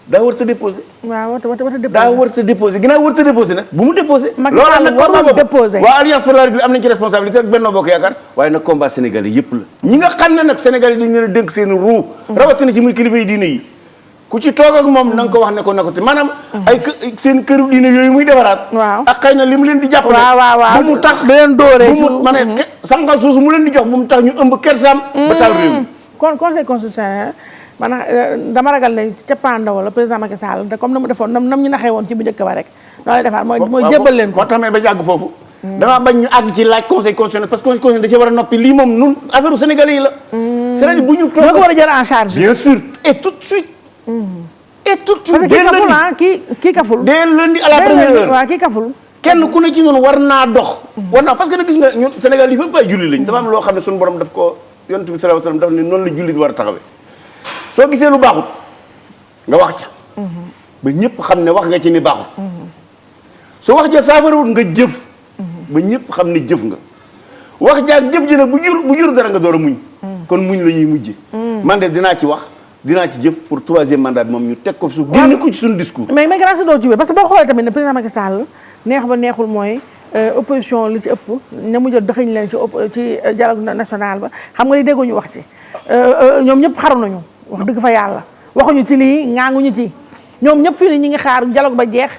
daa war sa déposer daa war sa déposer ginnaaw war sa déposer nag bu mu déposer loolu nag combat boobu waa Alliance pour la République am nañ ci responsabilité ak Benno Bokk Yaakaar waaye nag combat sénégalais yëpp la ñi nga xam ne nag sénégalais dañ leen a dénk seen ruu rawatina ci muy kilifa yi diine yi ku ci toog ak moom na nga ko wax ne ko na ko te maanaam ay seen këru diine yooyu muy defaraat ak xëy na li mu leen di jàppale bu mu tax da leen dóoree bu mu ma ne sànqal suusu mu leen di jox bu mu tax ñu ëmb kersaam ba taal réew mi kon conseil constitutionnel maanaam dama ragal ne cappaandaw la président Macky Sall te comme na mu defoon nam ñu naxee woon ci bu njëkk ba rek noonu lay defaat mooy jébbal leen ko moo tax mais ba jàgg foofu damaa bañ ñu àgg ci laaj conseil constitutionnel parce que conseil constitutionnel da ci war a noppi lii moom nun affaire u sénégalais yi la c'est-à-dire bu ñu toog ñoo ko war a jël en charge. bien sûr et tout de suite. et tout de suite parce que kii kaful dès lundi à la première heure. waaw kii kaful. kenn ku ne ci ñun war naa dox. war naa parce que nag gis nga ñun Sénégal yi fépp ay julli lañ. dafa am loo xam ne suñu borom daf ko yonent bi sallallahu alayhi wasallam daf ne noonu la julli war a taxawee. soo gisee lu baaxut nga wax ca. ba ñëpp xam ne wax nga ci ni baaxut. soo wax ja saafarawut nga jëf. ba ñëpp xam ne jëf nga. wax ja ak jëf ji nag bu jur dara nga door a muñ. kon muñ la ñuy mujje. man de dinaa ci wax. dinaa ci jëf pour troisième mandat bi moom ñu teg ko fi su génne ko ci suñu discours. mais grâce doo ci wér parce que boo xoolee tamit ne président Macky Sall neex ba neexul mooy opposition li ci ëpp ña mu jël dëxëñ leen ci dialogue national ba xam nga li dégguñu wax ci ñoom ñëpp xaru nañu wax dëgg fa yàlla waxuñu ci lii ngaanguñu ci ñoom ñëpp fii ni ñi ngi xaar dialogue ba jeex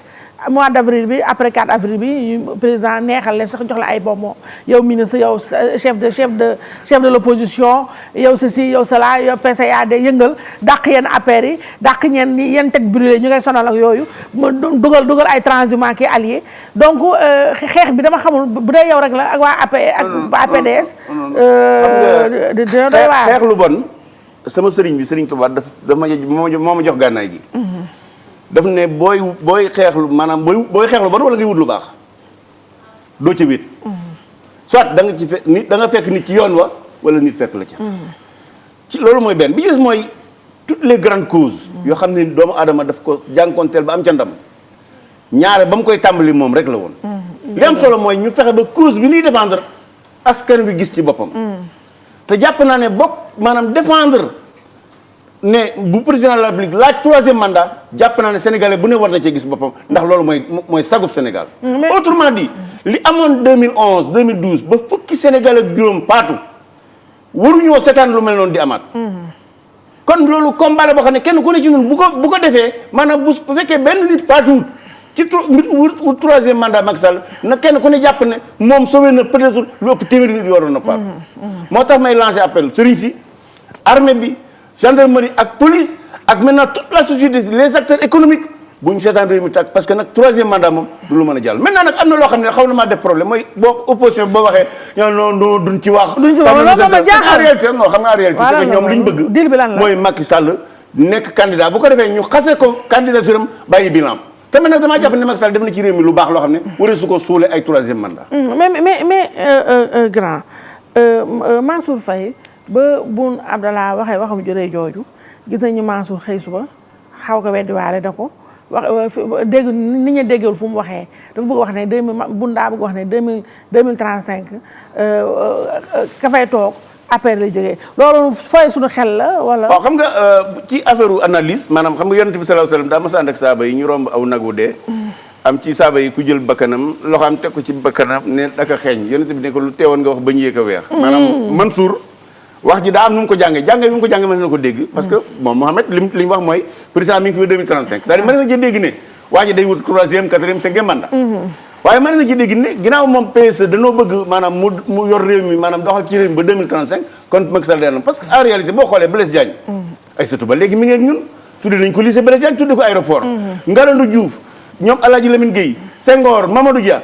mois d'avril bi après 4 avril bi président neexal leen sax jox la ay bonbons yow ministre yow chef de l'opposition yow ceci yow cela yow PCAD yëngal dàq yenn affaires yi dàq ñeen yenn teg brûlé ñu ngay sonal ak yooyu mu dugal ay transhumants ki alliés donc xeex bi dama xamul bu dee yow rek la ak waa AP ak waa PDS dina doy waar xeex lu bon sama sëriñ bi sëriñ Touba moo ma jox gànnaay gi daf ne booy xeexlu maanaam booy xeexlu bon wala ngay wut lu baax doo ca wét soit da nga ci fekk nit da nga fekk nit ci yoon wa wala nit fekk la ca ci loolu mooy benn bi gis mooy toutes les grandes causes yoo xam ne doomu aadama daf ko jànkonteel ba am ca ndam ñaare ba mu koy tàmbali moom rek la woon li am solo mooy ñu fexe ba cause bi ñuy défendre askan bi gis ci boppam te jàpp naa ne maanaam défendre ne bu président de la République laaj troisième mandat jàpp naa ne sénégalais bu ne war na cee gis boppam ndax loolu mooy sagub Sénégal. autrement dit li amoon 2011 2012 ba fukki sénégalais ak juróom paatu waruñoo seetaan lu mel noonu di amaat. kon loolu combat la boo xam ne kenn ku ne ci ñun bu ko defee maanaam bu fekkee benn nit paatuwut ci wut troisième mandat Macky Sall na kenn ku ne jàpp ne moom sauvé na peut-être lu ëpp téeméeri nit yu waroon na faatu. moo tax may lancer appel sëriñ si armée bi. gendarmerie ak police ak maintenant toute la société les acteurs économiques bu ñu seetaan réew mi tàkk parce que nag troisième mandat moom du lu mën a jàll maintenant nag am na loo xam ne xaw na maa def problème mooy boo opposition boo waxee non duñ ci wax. duñ ci wax loolu ma jaaxal en réalité non xam nga en réalité c'est que ñoom li ñu bëgg mooy Macky Sall nekk candidat bu ko defee ñu xasee ko candidature am bàyyi bilan tamit nag damaa jàpp ne Macky Sall def na ci réew mi lu baax loo xam ne waree su ko suulee ay troisième mandat. mais grand Mansour Faye ba Boun Abdallah waxee waxam juree jooju gis nañu Mansour xëy suba xaw ko weddi waale da ko wax dégg nit ñi déggul fu mu waxee dafa bëgg wax ne Boun daa bëgg wax ne 2035 ka fay toog après la jógee loolu fooy suñu xel la wala. waaw xam nga ci affaire analyse maanaam xam nga yonent bi sallallahu alayhi wasallam daa mas a ànd ak saaba yi ñu romb aw nag wu dee. am ci saaba yi ku jël bakkanam loxoom teg ko ci bakkanam ne daka xeeñ yonent bi ne ko lu teewoon nga wax ba ñu yéeg a weex. maanaam Mansour. wax ji daa am nu mu ko jàngee bi mu ko jàngee mën na ko dégg parce que bon Mohamed li mu wax mooy président mi ngi fi 2035 c'est-à-dire mën na ci dégg ne waa ji day wut 3e 4e 5e mandat waaye mën na ci dégg ne ginnaaw moom PSE dañoo bëgg maanaam mu yor réew mi maanaam doxal ci réew mi ba 2035 kon Macky Sall day parce que en réalité boo xoolee Blaise Diagne ay surtout ba léegi mi ngi ak ñun tudde nañ ko lycée Blaise Diagne tudde ko aéroport Ngalandou Diouf ñoom Alaaji Lamine Gueye Senghor Mamadou Dia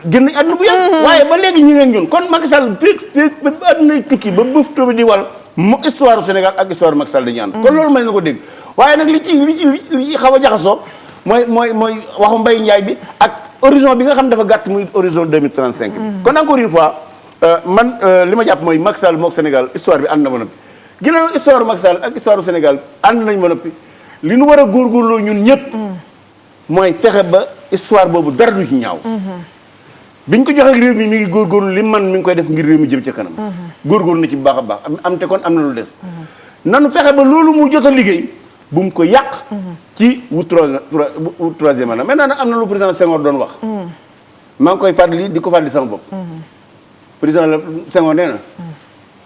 génn àdduna bu yàgg waaye ba léegi ñi ngeen ñun kon Macky Sall fii ba àdduna tukki ba bëf tobi di wal mu histoire du Sénégal ak histoire Macky Sall dañu ànd kon loolu mën na ko dégg waaye nag li ci xaw a jaxasoo mooy waxu Mbaye Ndiaye bi ak horizon bi nga xam dafa gàtt muy horizon 2035 bi kon encore une fois man li ma jàpp mooy Macky Sall mook Sénégal histoire bi ànd na ba noppi ginnaaw histoire Macky Sall ak histoire du Sénégal ànd nañ ba noppi li nu war a góorgóorloo ñun ñëpp mooy fexe ba histoire boobu dara du ci ñaaw biñ ko joxee réew mi ngi góorgóorlu li man mi ngi koy def ngir réew mi jëm ca kanam góorgóorlu na ci bu baax a baax am te kon am na lu des nanu fexe ba loolu mu jot a liggéey bu mu ko yàq ci wut troisième mandat maintenant nag am na lu président Senghor doon wax maa ngi koy fàttali di ko fàttali sama bopp président la Senghor nee na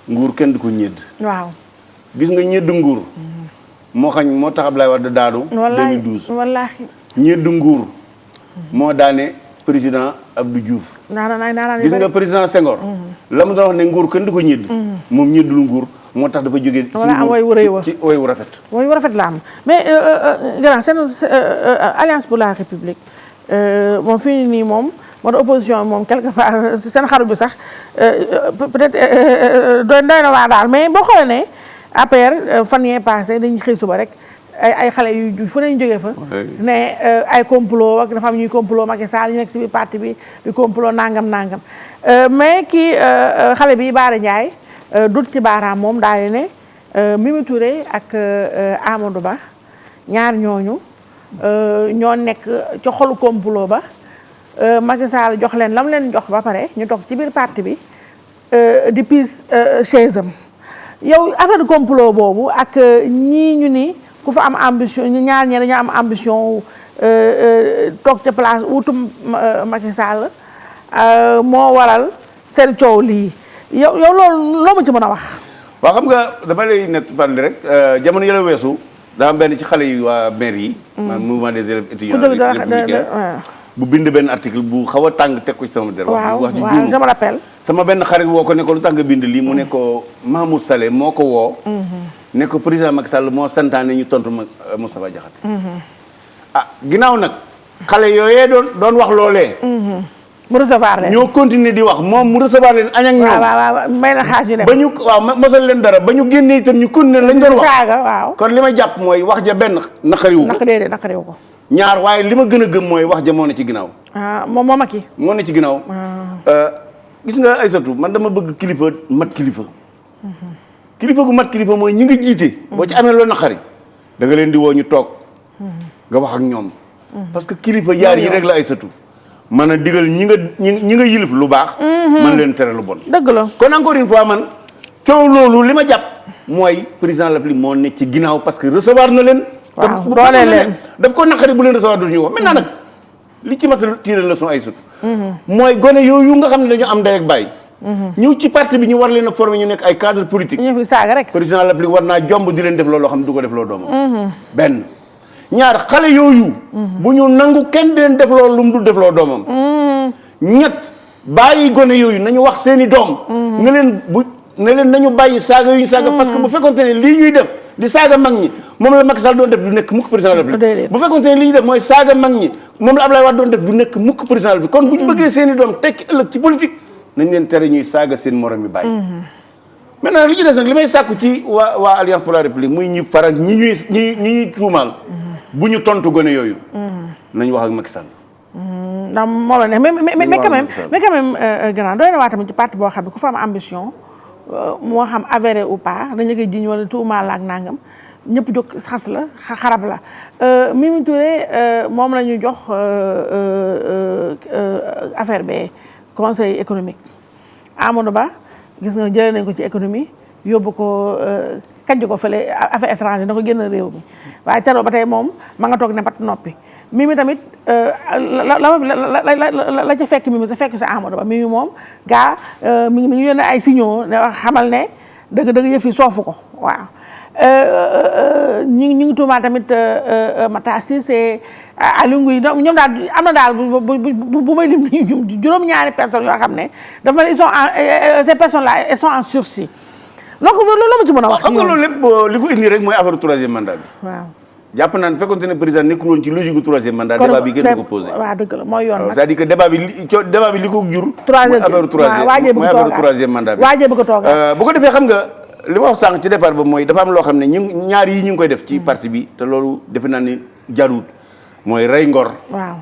nguur kenn du ko ñedd waaw gis nga ñedd nguur moo tax Abdoulaye Wade daanu 2012 wallaahi ñedd nguur moo daane président Abdou Diouf gis nga président Senghor la mu doon wax ne nguur kenn du ko ñedd moom ñeddul nguur moo tax dafa jógee ci woy wu rafet woy wu rafet la am mais grand seen Alliance pour la République moom fii nii moom moo tax opposition moom quelque part seen xaru bi sax peut-être doy na waa daal mais boo xoolee ne APR fan yee passé dañuy xëy suba rek ay xale yu fu ne ñu jógee fa. ne ay complot ak dafa am ñuy complot Macky Sall ñu nekk si biir parti bi di complot nangam mais kii xale bi Bara Ndiaye dut ci baaraam moom daal di ne Mimi Touré ak Amadou Ba ñaar ñooñu ñoo nekk ci xolu complot ba Macky Sall jox leen lam leen jox ba pare ñu toog ci biir parti bi di piis chaise am yow affaire complot boobu ak ñii ñu ni ku fa am ambition ñu ñaar ñi dañoo am ambition toog ca place wutum Macky Sall moo waral seen coow lii yow loolu loo ma ci mën a wax. waaw xam nga dama lay net parler rek jamono yële weesu daa am benn ci xale yi waa maire yi. maanaam mouvement des élèves étudiants républicains bu bind benn article bu xaw a tàng teg ko ci sama der. wax ju juum je me rappelle. sama benn xarit woo ko ne ko lu tax nga bind lii mu ne ko Mahmoud Saleh moo ko woo. ne ko président Macky Sall moo santaane ñu tontu Moustapha Diakhaté. Ginnaaw nag xale yooyee doon wax loolee. mu recevoir leen ñoo continuer di wax moom mu recevoir leen añ ak ñoom. waaw may na xaas yu dem ba ñu mosal leen dara ba ñu génnee itam ñu continuer lañ doon wax. saaga waaw. kon li ma jàpp mooy wax ja benn naqariwu ko. naqariwu ko. ñaar waaye li ma gën a gëm mooy wax ja moo ne ci ginnaaw. moo Macky. moo ne ci ginnaaw. gis nga Aïssatou man dama bëgg kilifa mat kilifa. kilifa gu mat kilifa mooy ñi nga jiite. boo ci amee loolu naqari da nga leen di woo ñu toog. nga wax ak ñoom. parce que kilifa yaar yi rek la Aïssatou. mën a digal ñi nga yilif lu baax. man leen tere lu bon. dëgg la kon encore une fois man coow loolu li ma jàpp mooy président la moo ne ci ginnaaw parce que recevoir na leen. waaw doole leen daf ko naqari bu leen recevoir du ñu wax maintenant nag li ci mat a tirer leçon ay sut mooy gone yooyu nga xam ne dañu am ndey ak baay. ñëw ci parti bi ñu war leen a former ñu nekk ay cadre politique. ñu fi saaga rek. président la war naa jomb di leen def loolu xam ne du ko def loo doomam. benn. ñaar xale yooyu. bu ñu nangu kenn di leen def loolu lu mu dul def loo doomam. ñett bàyyi gone yooyu nañu wax seen i doom. ne leen nañu bàyyi saaga yu ñu saaga. parce que bu fekkonte ne lii ñuy def di saaga mag ñi moom la Macky Sall doon def du nekk mukk président de la République. bu fekkonte ne li ñuy def mooy saaga mag ñi moom la Abdoulaye Wade doon def du nekk mukk président de la République. kon bu ñu bëggee seen i doom tekki ëllëg ci politique nañ leen tere ñuy saaga seen morom yi bàyyi. maintenant li ci des nag li may sàkku ci waa Alliance pour la République muy ñi faral ñi ñuy tuumaal. bu ñu tontu gone yooyu. nañ wax ak Macky Sall. ndax moo la ne mais quand même grand doy na waa tamit ci parti boo xam ne ku fa am ambition moo xam avéré ou pas dañu koy jiñ wala tuumaal la ak nangam ñëpp jóg xas la xarab la Mimi Touré moom la ñu jox affaire bi conseil économique Amadou Ba gis nga jëlee nañ ko ci économie yóbbu ko kajj ko fële affaire étranger na ko génn réew mi waaye teroo ba tey moom ma nga toog ne pat noppi Mimi tamit la ca fekk Mimi sa fekk sa Amadou Ba Mimi moom gaa mi ngi yónnee ay signaux ne xamal ne dëgg yëf yi soofu ko waaw ñu ngi tuumaa tamit Matar Cissé Aliou Ngouye ñoom daal am na daal bu may lim juróom-ñaari personnes yoo xam ne dafa mel ces personnes là elles sont en sursis donc loolu la ma ci mën a wax. xam nga loolu lépp li ko indi rek mooy affaire troisième mandat bi. waaw jàpp naa ne fekkoon ne président nekkul woon ci logique gu troisième mandat. débat bi kenn du ko posé. waaw dëgg la mooy yoon nag c'est-à-dire que débat bi li ko jur. mooy affaire troisième mandat bi. waajee bëgg a toogaat bu ko defee xam nga li ma wax sànq ci départ ba mooy dafa am loo xam ne ñaar yi ñu ngi koy def ci parti bi te loolu defe naa ni jaruut mooy rey ngor. waaw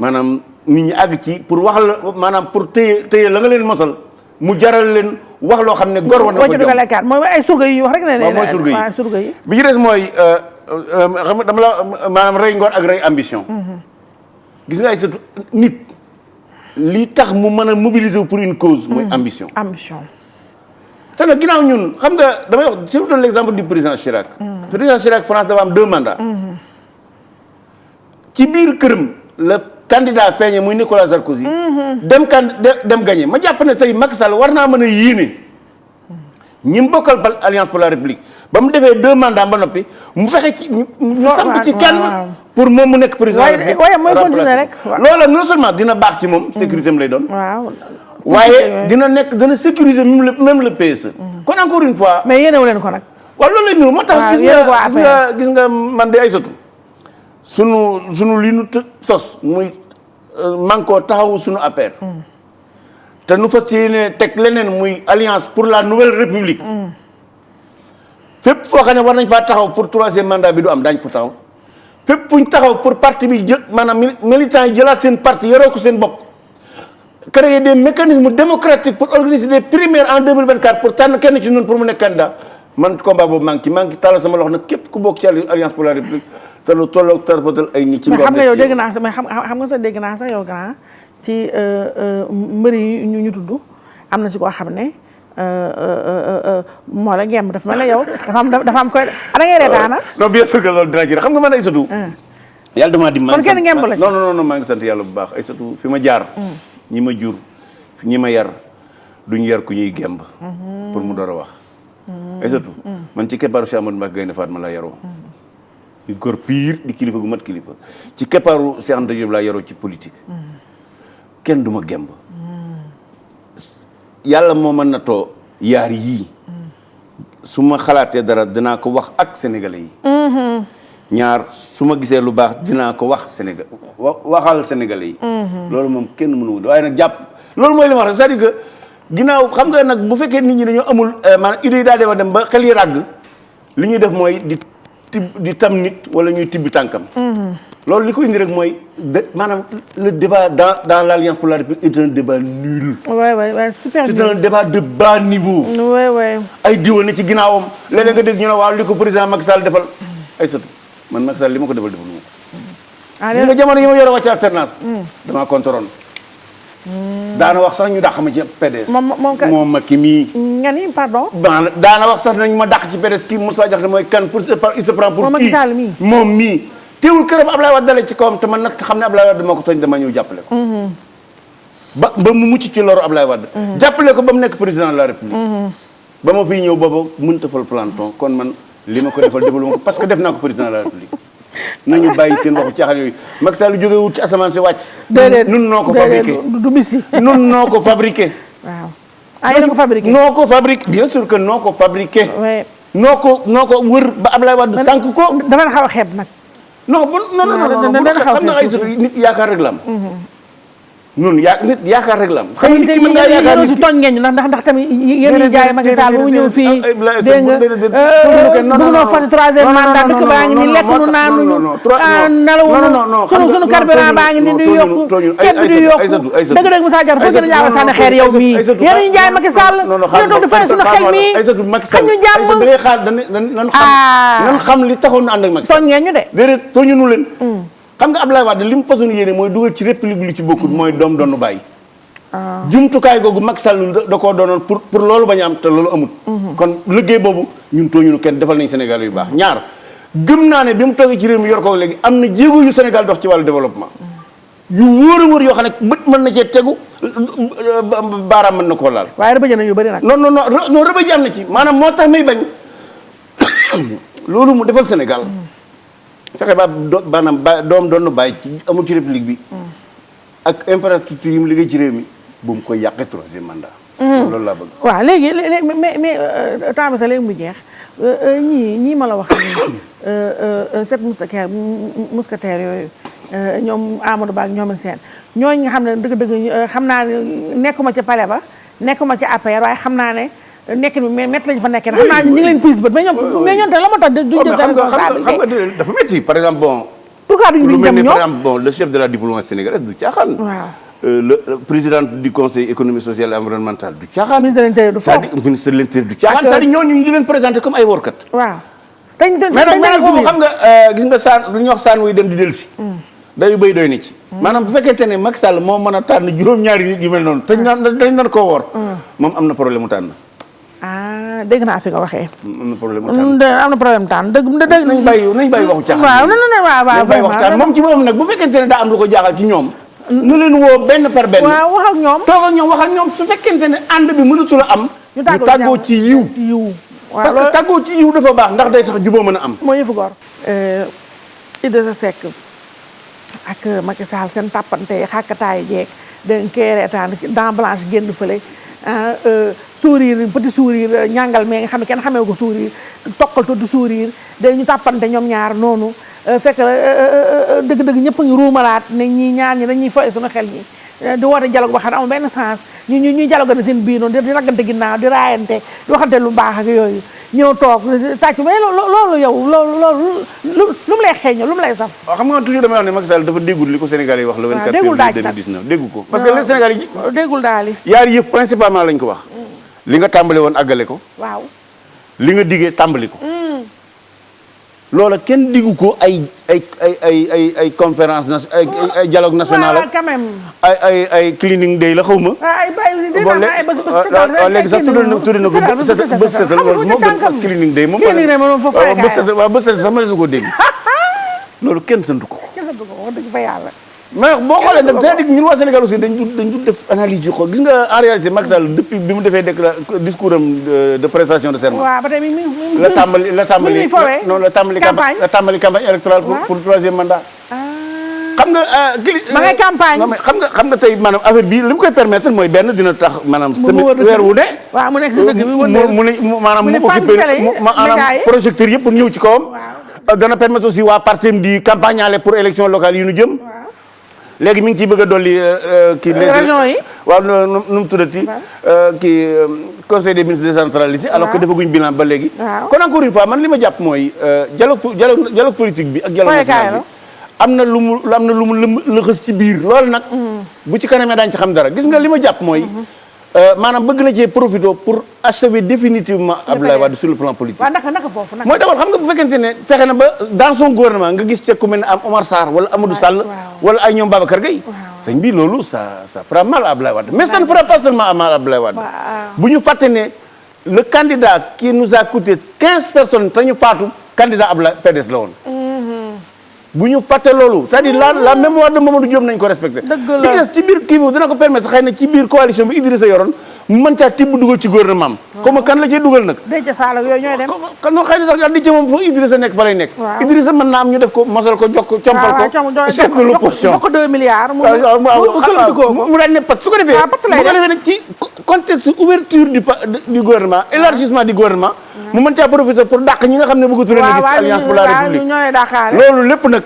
maanaam nit ñi àgg ci pour wax la maanaam pour téye la nga leen mosal mu jaral leen wax loo xam ne gor war na ko jom mooy ay surga yi ñu wax rek ne waaw mooy surga yi bi ci des mooy xam nga dama la maanaam rey ngor ak rey ambition gis nga ay surtout nit li tax mu mën a mobiliser pour une cause mooy ambition te nag ginnaaw ñun xam nga damay wax surtout l'exemple du président Chirac président Chirac France dafa am 2 mandats ci biir këram la candidat feeñe muy Nicolas Sarkozy dem gagné ma jàpp ne tey Macky Sall war naa mën a yéene ñi mu bokkal Alliance pour la République ba mu defee 2 mandats ba noppi mu fexe ci ñu samp ci kenn pour moom mu nekk président waaye mooy continuer rek loola non seulement dina baax ci moom sécurité am lay doon waaye dana sécuriser même le PSE kon encore une fois mais yéenewu leen ko nag waaw loolu lay ñëw moo tax gis nga man de Aïssatou sunu li nu sos muy manko taxawu suñu APR. te nu fas yéene teg leneen muy alliance pour la nouvelle république. fépp foo xam ne war nañ faa taxaw pour 3e mandat bi du am daañu ko taxaw fépp fuñ taxaw pour parti bi jël maanaam militants yi jëlaat seen parti yoroo ko seen bopp. créer des mécanismes démocratiques pour organiser des primaires en 2024 pour tànn kenn ci ñun pour mu nekk candidat man combat boobu maa ngi ci tàllal sama loxo nag képp ku bokk ci alliance pour la république te lu tolloog tarfatal ay nit ci mais xam nga yow dégg naa sax mais xam nga sax dégg naa sax yow grand ci mbër yi ñu tudd am na ci koo xam ne moo la ngemb dafa mel ne yow dafa am koy da ngay reetaana non bien sûr que loolu dina ci xam nga man ay satu yàlla damaa di kon kenn ngemb la non maa ngi sant yàlla bu baax ay satu fi ma jaar ñi ma jur ñi ma yar duñ yar ku ñuy gemb pour mu door a wax ay satu man ci keppaaru Cheikh Amadou Mbacké Gaïndé Fatma laa yaroo di góor pire di kilifa gu mat kilifa ci keppaaru Cheikh Anta Diop laa yaroo ci politique kenn du ma gemb yàlla moo mën na too yaar yii su ma xalaatee dara dinaa ko wax ak sénégalais yi ñaar su ma gisee lu baax dinaa ko wax Sénégal waxal sénégalais yi loolu moom kenn mënu waaye nag jàpp loolu mooy li ma wax c'est-à-dire que ginnaaw xam nga nag bu fekkee nit ñi dañoo amul maanaam idée yi daa dema dem ba xel yi ràgg li ñuy def mooy di tam nit wala ñuy tibbi tànkam loolu li ko indi rek mooy maanaam le débat dans l'Alliance pour la République est un débat nul. ouais super nul. C'est un débat de bas niveau. ouais. ay diwa ne ci ginnaawam léeg-léeg nga dégg ñu ne waaw li ko président Macky Sall defal ay sotti man Macky Sall li ma ko defal defal ma ko. Gis nga jamono yi ma yore wàcc alternance. damaa contrôle. daana wax sax ñu dàq ma ci PDS. moom Macky mii. nga ni pardon. daana wax sax nañ ma dàq ci PDS kii Moussa Diakhaté mooy kan pour il se prend pour kii Macky Sall mii moom mii. teewul këram Ablaye Wade dalee ci kawam te man nag xam ne Ablaye Wade moo ko tooñ dama ñëw jàppale ko. ba mu mucc ci loru Ablaye Wade. jàppale ko ba mu nekk président de la République. ba ma fiy ñëw boobu mënut a fal planton kon man li ma ko defal defaluma ko parce que def naa ko président de la République. nañu bàyyi seen waxu caaxaan yooyu Macky Sall jógee wut ci asamaan si wàcc. nun noo ko fabriqué du bisi. nun noo ko fabriqué. waaw yéen a ko fabriqué. noo ko fabriqué bien sûr que noo ko fabriqué. noo ko wër ba Ablaye Wade sànq ko. dafa la xaw a xeeb nag. non xam nga ay nit yaakaar rek la am. ñun nit yaakaar rek la am. xam nga nit ki mën ngaa yaakaar nit ki tooñ ngeen ñu ndax tamit yéen ñi jaay Macky Sall bu mu ñëw fii dégg nga bëgg noo fas troisième mandat dëkk baa ngi ni lekk nu naanuñu nalawuñu sunu carburant baa ngi ni di yokku kenn di yokku dëgg Moussa Diakhaté foo gën a ñaaw sànni xeer yow mii yéen ñi jaay Macky Sall ñu toog di fay sunu xel mii xam ñu jàmm da ngay xaar nan xam li taxoon na ànd ak Macky Sall tooñ ngeen ñu de déedéet tooñu nu leen xam nga Abdoulaye Wade li mu façon yéene mooy dugal ci république li ci bokkut mooy doom doonu bàyyi. jumtukaay googu Macky Sall da koo doonoon pour loolu bañ a am te loolu amut. kon liggéey boobu ñun tooñu kenn defal nañ Sénégal yu baax ñaar gëm naa ne bi mu toogee ci réew mi yor ko léegi am na jéego yu Sénégal dox ci wàllu développement. yu wóor a wóor yoo xam ne bët mën na cee tegu baaraam mën na koo laal. waaye rëbëj na yu bëri nag. non rëbëj am na ci maanaam moo tax may bañ loolu mu defal Sénégal. fexe ba maanaam doom doon na bàyyi ci amul ci république bi. ak infrastructure yi mu liggéey ci réew mi bu mu koy yàqee troisième mandat. loolu laa bëgg. waaw léegi mais temps bi sax léegi mu jeex ñii ma la wax nii sept mousquetaires yooyu ñoom Amadou Ba ak ñoom seen ñooñu nga xam ne dëgg-dëgg xam naa ne nekkuma ca palais ba nekkuma ca APR waaye xam naa ne. nekk bi mais métti lañu fa nekkee xam naa ñu ngi leen prise bët mais ñoom te la ma tax duñ jël seen responsabilité xam nga dafa métti par exemple bon. pourquoi duñu dem ñoom par exemple bon le chef de la diplomatie sénégalaise du caaxaan. waaw le président du conseil économique social et environnemental du caaxaan. ministre de l'intérieur du foofu ministre de l'intérieur du caaxaan. c'est-à-dire ñooñu ñu leen présenté comme ay workat. waaw mais nag boobu xam nga gis nga saan lu ñuy wax saan wuy dem di dellu si. dayu béy doy na ci. maanaam bu fekkente ne Macky Sall moo mën a tànn juróom-ñaari nit yu mel noonu te dañ nar koo woor. moom am na problème mu tànn. dégg naa fi nga waxee. am na problème mu tànn am na problème tànn dëgg. nañ bàyyi waxu caaxaan. waaw nañ bàyyi waxu caaxaan moom ci boppam nag bu fekkente ne daa am lu ko jaaxal ci ñoom. nu leen woo benn par benn. waaw wax ak ñoom. toog ak ñoom wax ak ñoom su fekkente ne ànd bi mënatul a am. ñu tàggoo ci yiw. waaw parce que tàggoo ci yiw dafa baax ndax day tax juboo mën a am. moo yëfu góor. Idrissa Seck ak Macky Sall seen tàppante xàkkataay jeeg dañ koy reetaan dent blanche génn fële sourire petit sourire ñàngal mais nga xam ne kenn xamee ko sourire toqal tudd sourire dañu tàppante ñoom ñaar noonu fekk dëgg-dëgg ñëpp a ngi ruumalaat ne ñi ñaar ñi dañuy foye suñu xel ñi di woote dialogue boo xam ne amul benn sens ñuy dialogue na seen biir noonu di raggante ginnaaw di raayante di waxante lu baax ak yooyu ñëw toog tàcc mais loolu yow loolu lu mu lay xeeñoo lu mu lay saf. waaw xam nga toujours damay wax ne Macky Sall dafa déggul li ko Sénégal yi wax le 24 déggul daaj février 2019 déggu ko parce que les Sénégal yi déggul daal yi yaar yëpp principalement lañ ko wax li nga tàmbale woon àggale ko waaw li nga diggee tàmbali ko loola kenn diggu ko ay conférence ay dialogue national waaw quand même ay cleaning day la xaw ma léegi sax tudd na ko bës setal moo gën parce que cleaning day moom bës setal sax ma ne ko dégg loolu kenn santu ko wax dëgg fa yàlla mais boo xoolee nag c'est-à-dire ñun waa Sénégal aussi dañ dul def analyse yu xool gis nga en réalité Macky Sall depuis bi mu defee discours am de prestation de serment waaw ba tey la tàmbali campagne électorale pour troisième mandat xam nga ma ngay campagne xam nga tey maanaam affaire bi li mu koy permettre mooy benn dina tax maanaam weer wu ne waaw mu nekk si dëkk bi maanaam mu occupé maanaam projecteur yëpp pour ñëw ci kawam dana permettre aussi waa parti di campagne ale pour élection locale yi ñu jëm léegi mi ngi ciy bëgg a dolli kii région yi waaw nu mu tuddati kii conseil des ministres décentralisé alors que defaguñ bilan ba léegi kon encore une fois man li ma jàpp mooy dialogue politique bi ak dialogue national bi am na lu mu lëxës ci biir loolu nag bu ci kanamee daañu ci xam dara gis nga li ma jàpp mooy maanaam bëgg na cee profité pour achever définitivement Abdoulaye Wade sur le plan politique. waaw naka foofu naka. mooy d'abord xam nga bu fekkente ne fexe na ba dans son gouvernement nga gis ca ku mel ne am Omar Sarr wala Amadou Sall. wala ay ñoom Babacar Gueye. sëñ bi loolu ça fera mal à Abdoulaye Wade mais ça ne fera pas seulement mal à Abdoulaye Wade. bu ñu fàtte ne le candidat qui nous a coûté 15 personnes te ñu faatu candidat Abdoulaye PDS la woon. bu ñu fàtte loolu c'est-à-dire la mémoire de Mamadou Diop nañ ko respecté. dëgg la li ci biir kii boobu dina ko permettre xëy na ci biir coalition bi Idrissa yoroon mu mën caa tibb dugal ci gouvernement am. comme kan la cee dugal nag. Déthié Fall ak yooyu ñooy dem. kon xëy na sax yaa di ci moom foofu Idrissa nekk fa lay nekk. waaw Idrissa mën naa am ñu def ko mosal ko jox ko compal ko. chef de l'opposition jox ko 2 milliards. mu daan ne pat su ko defee. waaw pat lay def bu ko defee nag ci contexte ouverture du gouvernement élargissement du gouvernement. mu mën caa profiter pour dàq ñi nga xam ne bëgg a turee na ci alliance pour la république loolu lépp nag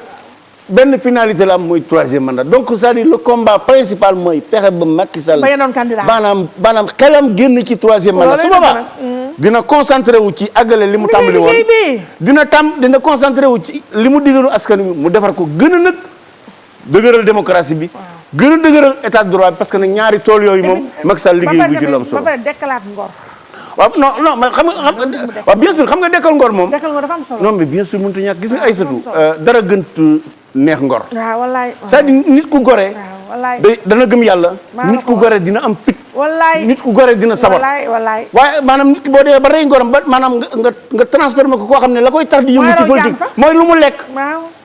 benn finalité la am mooy troisième mandat donc c'est-à-dire le combat principal mooy pexe ba Macky Sall maanaam xelam génn ci troisième mandat su boobaa dina concentré wu ci àggale li mu tàmbali woon dina concentré wu ci li mu digalu askan wi mu defar ko gën a nag dëgëral démocratie bi gën a dëgëral état de droit bi parce que nag ñaari tool yooyu moom Macky Sall liggéey bu ci lu am solo waaw non mais xam nga waaw bien sûr xam nga dekkal ngor moom dafa am solo non mais bien sûr mënut a ñàkk gis nga Aïssatou dara gënt neex ngor waaw wallaay c'est-à-dire nit ku gore day dana gëm yàlla nit ku gore dina am fit wallaay nit ku gore dina sabar wallaay waaye maanaam nit ki boo dee ba rey ngoram ba maanaam nga transformé ko koo xam ne la koy tax di yëngu ci politique mooy lu mu lekk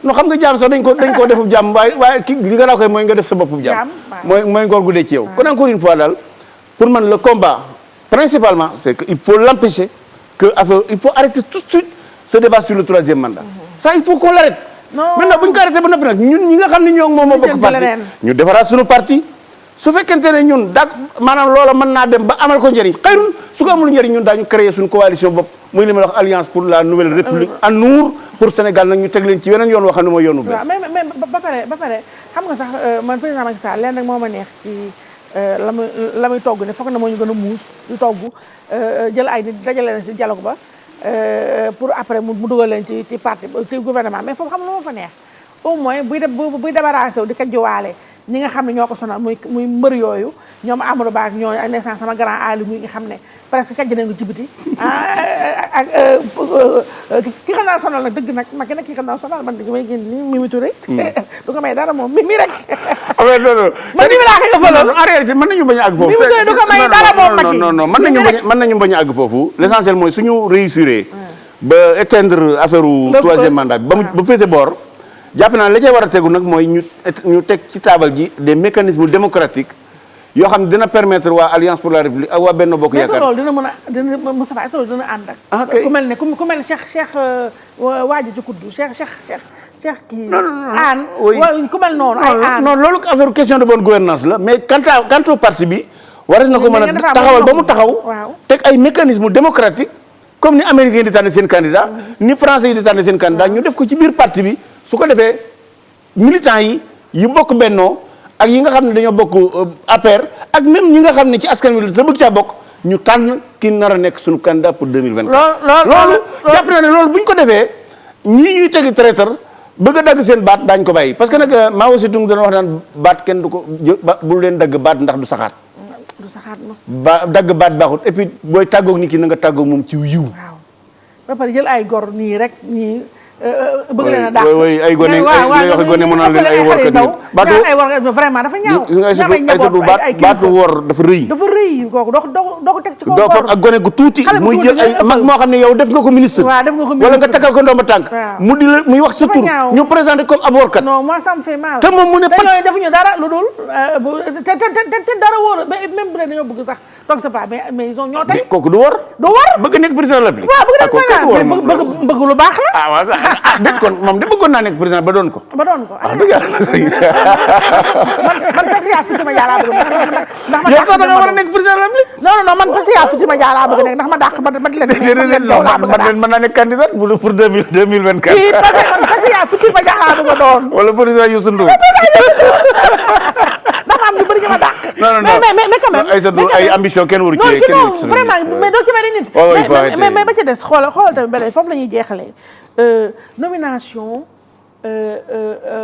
no xam nga jaam sax dañ ko defub jaam waaye ki li nga daa koy mooy nga def sa boppub jaam mooy ngor gu dee ci yow kon encore une fois daal pour man le combat principalement c'est que il faut l'empêcher que il faut arrêter tout de suite ce débat sur le troisième mandat ça il faut qu'on l'arrête maintenant bu ñu ko arrêté ba noppi nag ñun ñi nga xam ne ñoo moom moo bokk parti ñu defaraat suñu parti su fekkente ne ñun maanaam loola mën naa dem ba amal ko njëriñ xëyrul su ko amul njëriñ ñun daañu créer suñu coalition bopp muy li ma wax alliance pour la nouvelle république en nour pour Sénégal nag ñu teg leen ci weneen yoon woo xam ne mooy yoonu bees mais ba pare xam nga sax man président Macky Sall leen nag moo ma neex ci la muy togg ne foog na moo ñu gën a muus di togg jël ay nit dajale leen si dialogue ba pour après mu dugal leen ci parti ci gouvernement mais foofu xam nga lu ma fa neex au moins buy débarrassé wu di kajjuwaale ñi nga xam ne ñoo ko sonal muy mbër yooyu ñoom Amadou Ba ak ñooñu ak naissance sama grand Ali muy nga xam ne presque kajj nañ ko ci biti ak ki xam naa sonal nag dëgg nag ma ki xam naa sonal man dëgg may génn ni Mimi Touré du ko may dara moom Mimi rek non man Mimi laa koy ëffaloon en réalité mën nañu bañ a àgg foofu Mimi Touré du ko may dara moom Macky non mën nañu bañ a àgg foofu l'essentiel mooy suñu réussir ba éteindre affaire u troisième mandat bi ba féete boor jàpp naa la cee war a tegu nag mooy ñu teg ci taabal ji des mécanismes démocratiques yoo xam ne dina permettre waa alliance pour la république ak waa Benno Bokk Yaakaar. mais loolu dina mën a dina Moustapha est-ce que loolu dina ànd ak. ku mel ne Cheikh waaji ci kuddu Cheikh kii. aan ku mel noonu ay aan non loolu affaire question de bonne gouvernance la mais quant au parti bi. waras na ko mën a taxawal ba mu taxaw. teg ay mécanismes démocratiques comme ni américains di tànn seen candidat ni français yi di tànn seen candidat ñu def ko ci biir parti bi. su ko defee militants yi bokk bennoo ak yi nga xam ne dañoo bokk APR ak même ñi nga xam ne ci askan wi te bëgg caa bokk ñu tànn ki nar a nekk suñu candidat pour 2024. loolu jàpp naa ne loolu bu ñu ko defee ñii ñuy tegi traiteur bëgg a dagg seen baat daañ ko bàyyi parce que nag Mao Zedong dana wax naan baat kenn du ko bu leen dagg baat ndax du saxaat. du saxaat mos. dagg baat baaxut et puis booy tàggoog nit ki na nga tàggoog moom ci yiw. waaw ba pare jël ay gor nii rek ñii. bëgg leen a dàq ay gone ay wax gone mën naa leen ay workat yi baatu vraiment dafa ñaaw baatu wor dafa rëy kooku doo ko teg ci kaw ak gone gu tuuti muy jël ay mag moo xam ne yow def nga ko ministre wala nga takkal ko ndomba tànk mu di la muy wax sa tur ñu présenté comme ab workat non moi ça me fait mal te moom mu ne ñooy defuñu dara lu dul te dara wóor même bu dee dañoo bëgg sax donc c'est pas mais ils ont ñoo tey kooku du wor bëgg nekk président de la République bëgg lu baax la déet kon moom de bëggoon naa nekk président ba doon ko. ah dëgg yàlla man PCA Futuma Dia laa bëgg ndax ma. yow sax da nga war a nekk président de la République. non man PCA Futuma Dia laa bëgg nekk ndax ma dàq ma di leen. mën naa nekk candidat pour 2024. kii parce que man PCA Futuma Dia laa bëgg a doon. wala président Youssou Ndour. dafa am ñu bëri ñu ma dàq. non mais quand même. ay ambition kenn waru ci non vraiment mais doo ci mel ni nit. mais ba ca des xoolal tamit beneen foofu la ñuy jeexalee. Nomination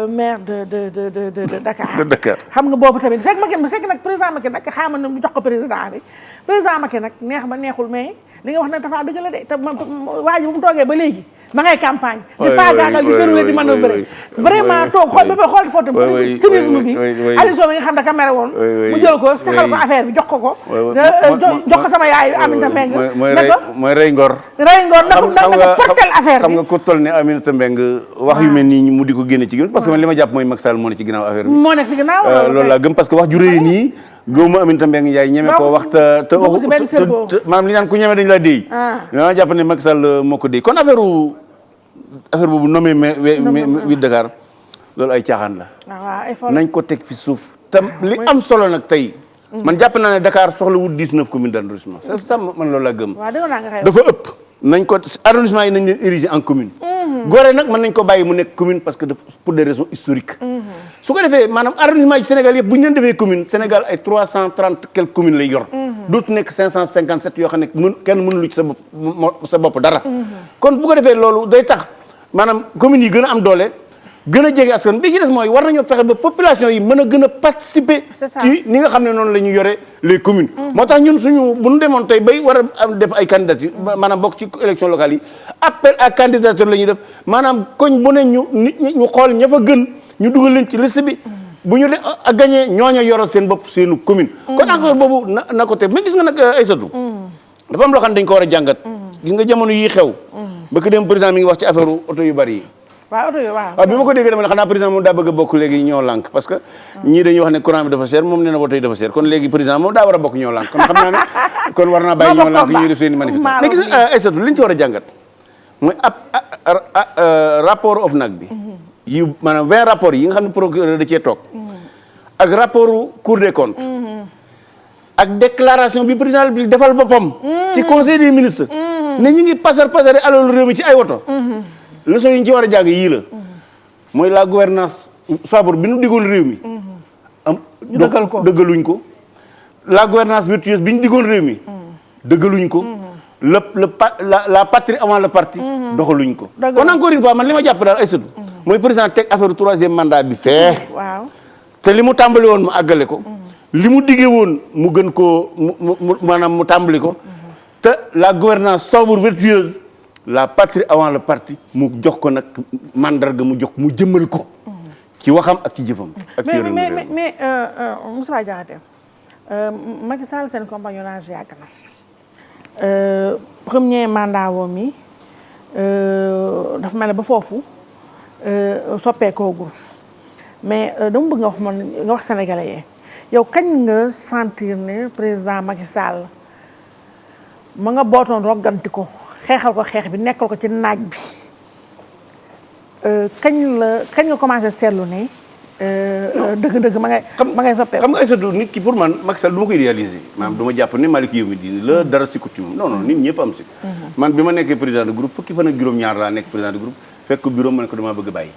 maire de Dakar. de Dakar xam nga boobu tamit c'est que nag président Macky nag xaaral na mu jox ko président bi président Macky nag neex ba neexul mais li nga wax ne dafa dëgg la de te waa ji bu mu toogee ba léegi ma ngay campagne. di faagaagal di déroulé di manœuvrer. vraiment toog xool foofu tamit cynisme bi. Aliou Sow mi nga xam da caméra woon. mu jël ko saxal ko affaire bi jox ko. jox ko sama yaay Aminata Mbengue. mooy rey ngor. rey ngor na ko portel affaire bi. xam nga ku toll ne Aminata Mbengue wax yu mel nii mu di ko génne ci ginnaaw parce que man li ma jàpp mooy Macky Sall moo ne ci ginnaaw affaire bi. moo nekk ci ginnaaw loolu laa gëm parce que wax ju rëy nii. gëwuma Aminata Mbengue Ndiaye ñeme koo wax te waxu maanaam li naan ku ñeme dañu laa déy. dama jàpp ne Macky Sall moo ko déy kon affaire boobu nommé wi Dakar loolu ay caaxaan la. nañ ko teg fi suuf. te li am solo nag tey. man jàpp naa ne Dakar soxlawul 19 communes d'arrondissement. c'est ça man loolu laa gëm. dafa ëpp. nañ ko arrondissement yi nañ leen ériger en commune. Gorée nag mën nañ ko bàyyi mu nekk commune parce que pour des raisons historiques. su ko defee maanaam arrondissement yi Sénégal yëpp bu ñu leen defee commune Sénégal ay 330 quelques communes lay yor. dootu nekk 557 yoo xam ne kenn mënulu ci sa bopp dara. kon bu ko defee loolu day tax maanaam communes yi gën a am doole gën a jege askan bi ci des mooy war nañoo fexe ba population yi mën a gën a participer. ci ni nga xam ne noonu la ñu yore les communes. moo tax ñun bu ñu demoon tey bay war a def ay candidature maanaam bokk ci élection locale yi appel à candidature la ñuy def maanaam koñ bu ne ñu xool ña fa gën ñu dugal leen ci liste bi. bu ñu a gagné ñooña yoro seen bopp seenu commune. kon encore boobu na ko teg mais gis nga nag Aïssatou. dafa am loo xam ne dañ ko war a jàngat. gis nga jamono yii xew. ba que dem président mi ngi wax ci affaire oto yu bari yi. waaw oto yi waaw. bi ma ko déggee dama ne xanaa président moom daa bëgg a bokk léegi ñoo lànk parce que ñii dañuy wax ne courant bi dafa cher moom nee na oto yi dafa cher kon léegi président moom daa war a bokk ñoo lànk kon xam naa ne kon war naa bàyyi ñoo lànk ñuy def seen i manifestation mais gis nga Aïssatou li ñu ci war a jàngat mooy rapport OFNAC bi yi maanaam 20 rapports yi nga xam ne procureur da cee toog ak rapport Cour des comptes ak déclaration bi président bi defal boppam ci conseil des ministres ne ñu ngi pasare alalu réew mi ci ay woto leçon yi ñu ci war a jàng yii la mooy la gouvernance sobre bi nu diggoon réew mi dëggaluñ ko la gouvernance vertueuse bi ñu diggoon réew mi dëggaluñ ko la patrie avant le parti doxaluñ ko kon encore une fois man li ma jàpp daal Aïssatou mooy président teg affaire troisième mandat bi fee te li mu tàmbali woon mu àggale ko li mu diggee woon mu gën koo mu maanaam mu tàmbali ko te la gouvernance sobre vertueuse la patrie avant le parti mu jox ko nag mandarga mu jox mu jëmmal ko ci waxam ak ci jëfam. ak ci mais Moussa Diakhaté Macky Sall seen compagnonnage yàgg na premier mandat woom yi dafa mel ne ba foofu soppeekoogul mais dama bëgg nga wax man nga wax sénégalais yi yow kañ nga sentir ne président Macky Sall ma nga bootoon rogganti ko. xeexal ko xeex bi nekkal ko ci naaj bi kañ nga commencé seetlu ne dëgg-dëgg ma ngay soppee xam nga Aïssatou nit ki pour man Macky Sall du ma ko idéaliser maanaam du ma jàpp ne Malick yow mi diini la dara sikkut ci moom non nit ñëpp am si man bi ma nekkee président de groupe fukki fan ak juróom-ñaar laa nekk président de groupe fekk bureau ma ne ko damaa bëgg a bàyyi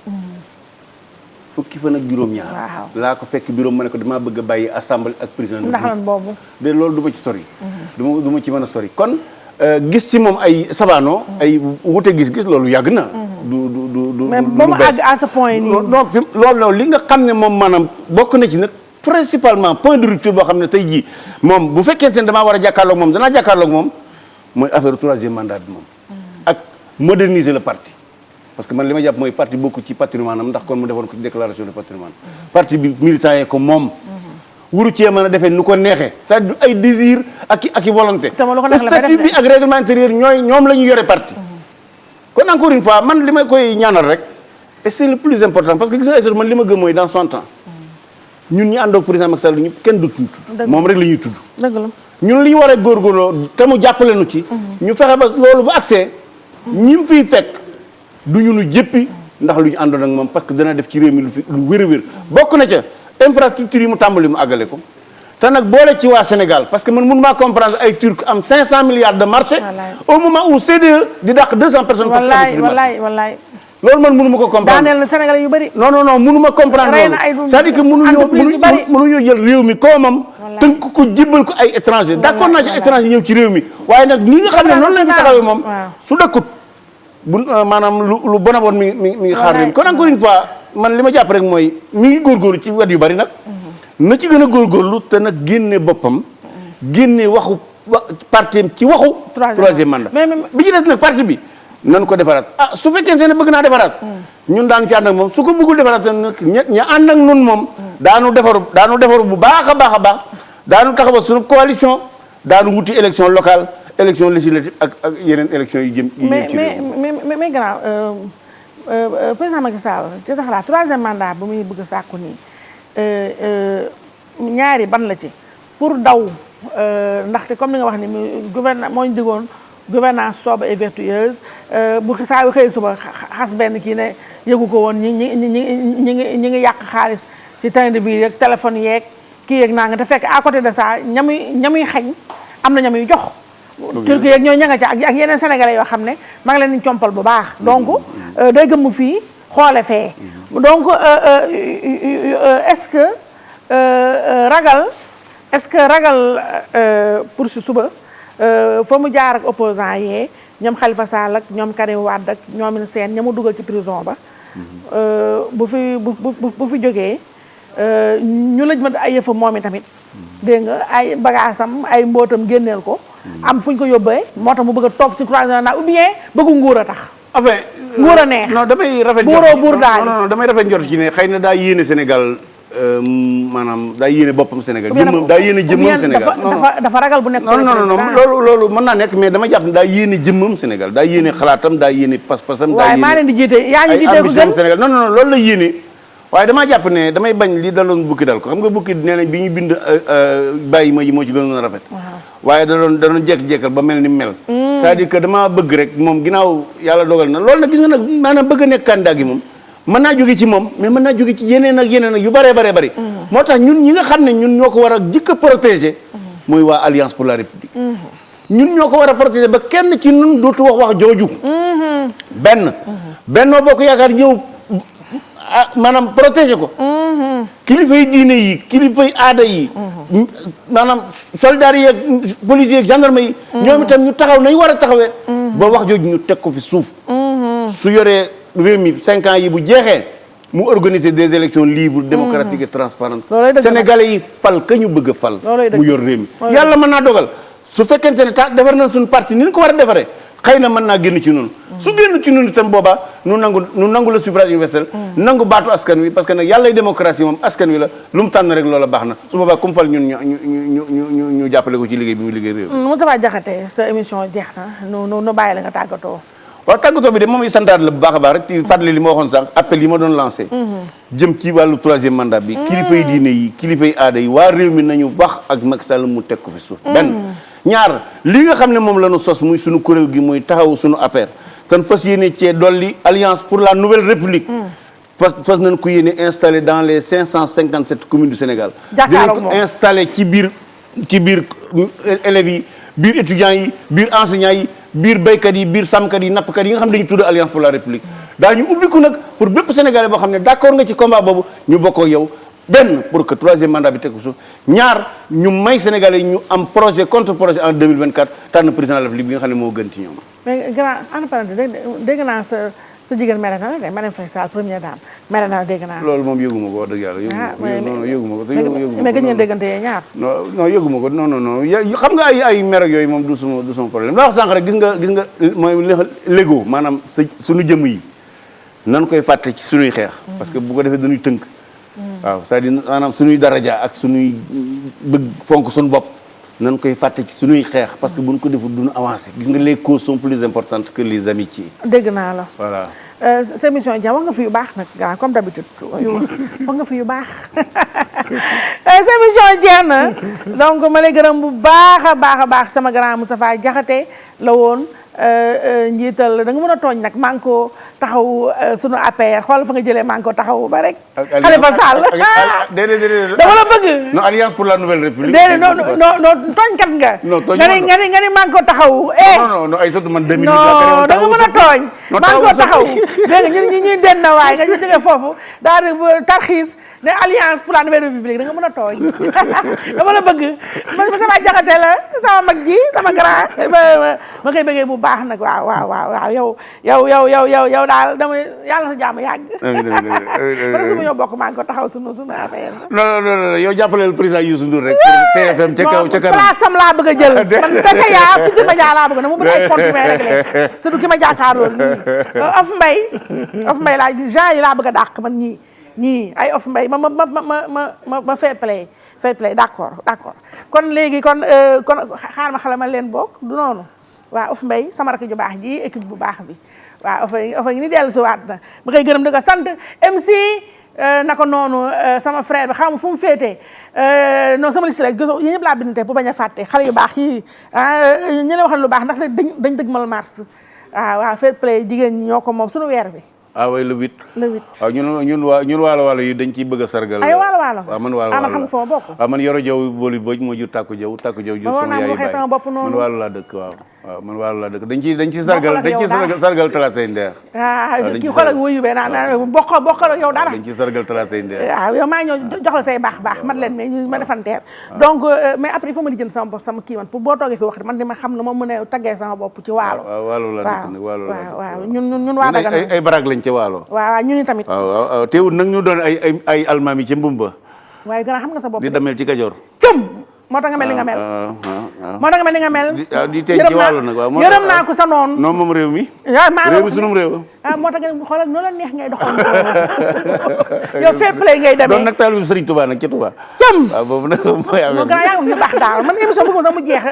fukki fan ak juróom-ñaar. waaw laa ko fekk bureau ma ne ko damaa bëgg a bàyyi assemblée ak président. ndax lan boobu. de loolu du ma ci sori. du ma ci mën a sori kon gis ci moom ay sabaano. ay wute gis-gis loolu yàgg na. du mais ba mu àgg à ce point nii. non loolu li nga xam ne moom maanaam bokk na ci nag principalement point de rupture boo xam ne tey jii moom bu fekkente ne damaa war a jàkkaarloog moom danaa jàkkaarloog moom mooy affaire troisième mandat bi moom. ak moderniser le parti. parce que man li ma jàpp mooy parti bokku ci patrimoine am ndax kon mu defoon ko ci déclaration de patrimoine parti bi militant yee ko moom. wuru cee mën a defee nu ko neexee c'est-à-dire ay désir ak i volonté. statut bi ak règlement intérieur ñoom la ñu yore parti. kon encore une fois man li ma koy ñaanal rek et c'est le plus important parce que gis nga man li ma gëm mooy dans 60 ans ñun ñi àndoog président Macky Sall ñu kenn du tudd. moom rek la ñuy tudd. dëgg la ñun li ñu war a góorgóorloo te mu jàppale nu ci. ñu fexe ba loolu bu accès ñi mu fiy fekk du ñu nu jëppi ndax lu ñu àndoon ak moom parce que dana def ci réew mi lu wér a wér bokk na ca infrastructure yi mu tàmbali mu àggale ko te nag boole ci waa Sénégal parce que man mënu maa comprendre ay Turcs am 500 milliards de marché au moment où CDE di dàq 200 personnes. wallaay loolu man mënu ma ko comprendre. daaneel na Sénégal yu bëri. non mënu ma comprendre loolu c'est-à-dire que mënuñoo jël réew mi koo moom tënk ko jibbal ko ay étranger d'accord naa ci étranger ñëw ci réew mi waaye nag ni nga xam ne noonu lañ fi taxawee moom su dëkkut bu maanaam lu bon a bon mi ngi xaar réew mi kon encore une fois man li ma jàpp rek mooy mi ngi góorgóorlu ci wet yu bari nag na ci gën a góorgóorlu te nag génne boppam génne waxu parti ci waxu troisième mandat bi ci des nag parti bi nan ko defaraat su fekkee ne bëgg naa defaraat ñun daanu ci ànd ak moom su ko bëggul defaraat nag ña ànd ak nun moom daanu defaru bu baax a baax daanu taxawal suñu coalition daanu wuti élection locale élection législative ak yeneen élection yu jëm ci mais grand président Macky Sall ci sa xalaat troisième mandat bu muy bëgg a sàkku nii ñaari ban la ci pour daw ndaxte comme ni nga wax ni gouvernement moo ñu digoon gouvernance sobre et vertueuse bu saa yu xëy suba xas benn kii ne yëgu ko woon ñi ngi yàq xaalis ci train de vie yeeg téléphone yeeg kii yeeg naa nga te fekk à côté de ça ñamuy xañ am na ñamuy jox turki yeeg ñooy ña nga ca ak yeneen sénégalais yoo xam ne maa ngi leen di compal bu baax donc day gëmm fii xoole fee donc est-ce que ragal pour si suba fa mu jaar ak opposant yee ñoom Khalifa Sall ak ñoom Karim Wade ak ñoom seen ña mu dugal ci prison ba bu fi jógee ñu lëj ma ay yëfam moom i tamit dégg nga ay bagaasam ay mbootam génneel ko am fu ñu ko yóbbee moo tax mu bëgg a toog ci troisième mandat ou bien bëggu nguur a tax enfin nguur a neex non damay rafet buur daal non damay rafet njort ci ne xëy na daa yéene Sénégal maanaam daa yéene boppam Sénégal daa yéene jëmmam Sénégal dafa ragal bu nekk non loolu mën naa nekk mais dama jàpp ne daa yéene jëmmam Sénégal daa yéene xalaatam daa yéene pas-pasam daa yéene maa leen di jiite yaa ñu jiite ko gën Sénégal non loolu la yéene waaye damaa jàpp ne damay bañ li daloon bukki dal ko xam nga bukki nee nañ bi ñu bind bàyyi ma yi moo ci gënoon a rafet waaye da doon jekk-jekkal ba mel ni mel c'est-à-dire que dama bëgg rek moom ginnaaw yàlla dogal na loolu nag gis nga nag maanaam bëgg a nekk candidat gi moom mën naa jóge ci moom mais mën naa jóge ci yeneen ak yu bëree bëri moo tax ñun ñi nga xam ne ñun ñoo ko war a jëkk a protéger mooy waa Alliance pour la République ñun ñoo ko war a protéger ba kenn ci ñun dootu wax jooju Benno Bokk Yaakaar ñëw maanaam protéger ko kilifay diine yi kilifay aada yi maanaam soldats yi ak policiers ak gendarme yi ñoom itam ñu taxaw nañ war a taxawee ba wax jooju ñu teg ko fi suuf su yoree réew mi 5 ans yi bu jeexee mu organiser des élections libres démocratiques et transparentes sénégalais yi fal ka ñu bëgg a fal mu yor réew mi yàlla mën naa dogal su fekkente ne defar nañ suñu parti ni ñu ko war a defaree xëy na mën naa génn ci noonu su génn ci noonu itam boobaa nu nangu le suffrage universel nangu baatu askan wi parce que nag yàllay démocratie moom askan wi la lu mu tànn rek loola baax na su boobaa comme fal ñun ñu jàppale ko ci liggéey bi muy liggéey réew Moustapha Diakhaté sa émission jeex na nu bàyyi la nga tàggatoo waaw tàggatoo bi de moom i santaat la bu baax a baax rek ci fàttali li ma waxoon sànq appel yi ma doon lancé jëm ci wàllu troisième mandat bi kilifay diine yi kilifay aada yi waa réew mi nañu wax ak Macky Sall mu teg ko fi suuf benn ñaar li nga xam ne moom la ñu sos muy suñu kuréel gi muy taxaw suñu APR tan fas yéene cee dolli alliance pour la nouvelle république fas nañ ko yéene installé dans les 557 communes du Sénégal dinañ ko installé ci biir élèves yi biir étudiants yi biir enseignants yi biir béykat yi biir sàmmkat yi nappkat yi nga xam ne dañu tudd alliance pour la république daañu ubbiku nag pour bépp Sénégalais boo xam ne d'accord nga ci combat boobu ñu bokk ak yow benn pour que 3e mandat bi teg ko suuf ñaar ñu may Sénégalais ñu am projet contre projet en 2024 tànn président de la République bi nga xam ne moo gën ci ñoom. mais grand en parenthèse dégg naa sa jigéen mere na la de Marième Faye Sall première dame mere na la dégg naa. loolu moom yëguma ko wax dëgg yàlla. yëguma ko mais gëj ngeen déggante yee ñaar. non yëguma ko non xam nga ay mer ak yooyu moom du sama problème daa wax sànq rek gis nga mooy légo maanaam suñu jëm yi nan koy fàtte ci suñuy xeex. parce que bu ko defee dañuy tënk. waaw c'est-à-dire maanaam suñuy daraja ak suñuy bëgg fonk suñu bopp nan koy fàtte ci suñuy xeex parce que buñ ko deful duñu avancer gis nga les causes sont plus importantes que les amitiés. dégg naa la. voilà. sa émission Dia wax nga fi yu baax nag grand comme d'habitude wax nga fi yu baax sa émission jeex na donc ma lay gërëm bu baax a baax sama grand Moustapha Diakhaté la woon njiital da nga mën a tooñ nag maa ngi ko taxaw sunu APR xool fa nga jëlee maa ngi ko taxaw ba rek. Khalifa Sall déedéet dama la bëgg. non alliance pour la nouvelle république. déedéet non tooñkat nga. non tooñ nga ni maa ngi ko taxaw. non ay surtout man 2008 non da nga mën a tooñ. maa ngi ko taxaw dégg nga ñuy den na waaye nga jógee foofu daal di tarxiis ne alliance pour la nouvelle république da nga mën a tooñ dama la bëgg man sama Diakhaté la sama mag ji sama grand ma koy bëggee bu baax nag waaw yow daal dama yàlla sa jàmm yàgg. amiin suma ñoo bokk maa ngi ko taxaw sunu affaire. non yow jàppaleel président Youssou Ndour rek TFM ca kaw ca kanam place am laa bëgg a jël man dese yaa fi ma jaar laa bëgg na mu bëgg ay compte may réglé surtout ki ma jàkkaarloo nii of mbay laa gens yi laa bëgg a dàq man ñii ay of mbay ma fair play d'accord kon léegi kon xaar ma xale ma leen bokk du noonu waaw of mbay sama rakk ju baax ji équipe bu baax bi waaw ofa ngi ni dellu si waat na ma koy gërëm di ko sant MC naka noonu sama frère bi xam nga fu mu féetee non sama liste rek yi ñëpp laa bindante bu bañ a fàtte xale yu baax yi ñu la waxal lu baax ndax dañ dëgmal mars waaw fair play jigéen ñi ñoo ko moom suñu weer bi oui le 8 waaw ñun waalo yi dañ ciy bëgg a sargal ay waalo waaw man waalo man xam nga fa ma bokk waaw man Yoro Jaw booli booj moo jur Takku Jaw jur sama yaay baay sama bopp noonu man waalo laa dëkk waaw man waalo laa dëkk dañ ci sargal talaatay ndeex kii xoolal wuyu be naa bokkal yow dara dañ ci sargal talaatay ndeex waaw yow maa ñëw jox la say baax man leen mais ma defanteer donc mais après il faut ma lijjën sama bopp sama kii man pour boo toogee fi wax man dima xam ne ma mën a taggee sama bopp ci waalo waalo laa dëkk nag waalo waaw ñun waa Dagana ay barak lañ ca waalo waaw ñun tamit waaw teewul nag ñu doon ay almaami ca mbumba waaye gën a xam nga sa bopp di damel ci Kajoor moo tax nga mel ni nga mel moo tax nga mel ni nga mel di tey ci wàllu nag waaw yërëm naa ko sa noonu non moom réew mi réew mi sunum réew moo tax nga xoolal noonu la neex ngay doxal yow fair play ngay demee doon nag taalibu Sëriñ Tuubaa nag ca Tuubaa waaw boobu nag mooy moo gën a yaa ngi ñu baax daal man émission bëgg sax mu jeex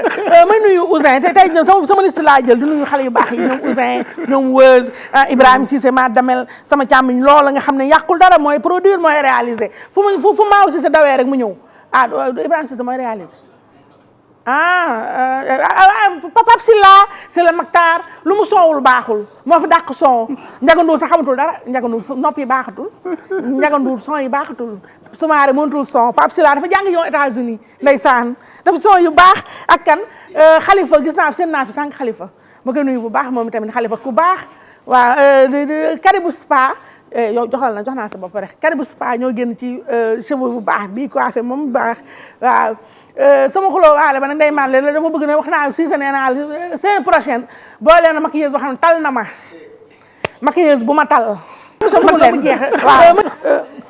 may nuyu Ousin tey sama liste laa jël di nuyu xale yu baax yi ñoom Ousin ñoom Weuz Ibrahima Cissé ma damel sama càmmiñ loola nga xam ne yàqul dara mooy produire mooy réaliser fu maa aussi sa dawee rek mu ñëw Ibrahima Cissé mooy réaliser Papa Silla c'est le Maktar lu mu soowul baaxul moo fi dàq son njaganduur sax xamatul dara njaganduur nopp yi baaxatul njaganduur son yi baaxatul sumaare mënatul son Papa Silla dafa jàng yoon États-Unis ndeysaan dafa son yu baax ak kan Khalifa gis naa fi seen naa fi sànq Khalifa ma koy nuyu bu baax moom tamit Khalifa ku baax waaw Caribou Spa yow jox naa sa bopp rek Caribou Spa ñoo génn ci cheveux bu baax bii coiffé moom bu baax waaw sama xuloo waale ba nag ndey maan leen dama bëgg ne wax naa si sa nee naa semaine prochaine boo leen maquilleuse boo xam ne tal na ma maquilleuse bu ma tal mu jeex waaw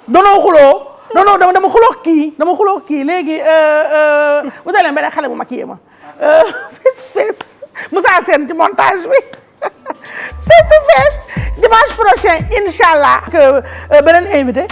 danoo xuloo dama xuloo kii léegi wuta leen beneen xale bu maquillé ma fes Moussa Sène ci montage bi face to face dimanche prochain inchallah beneen invité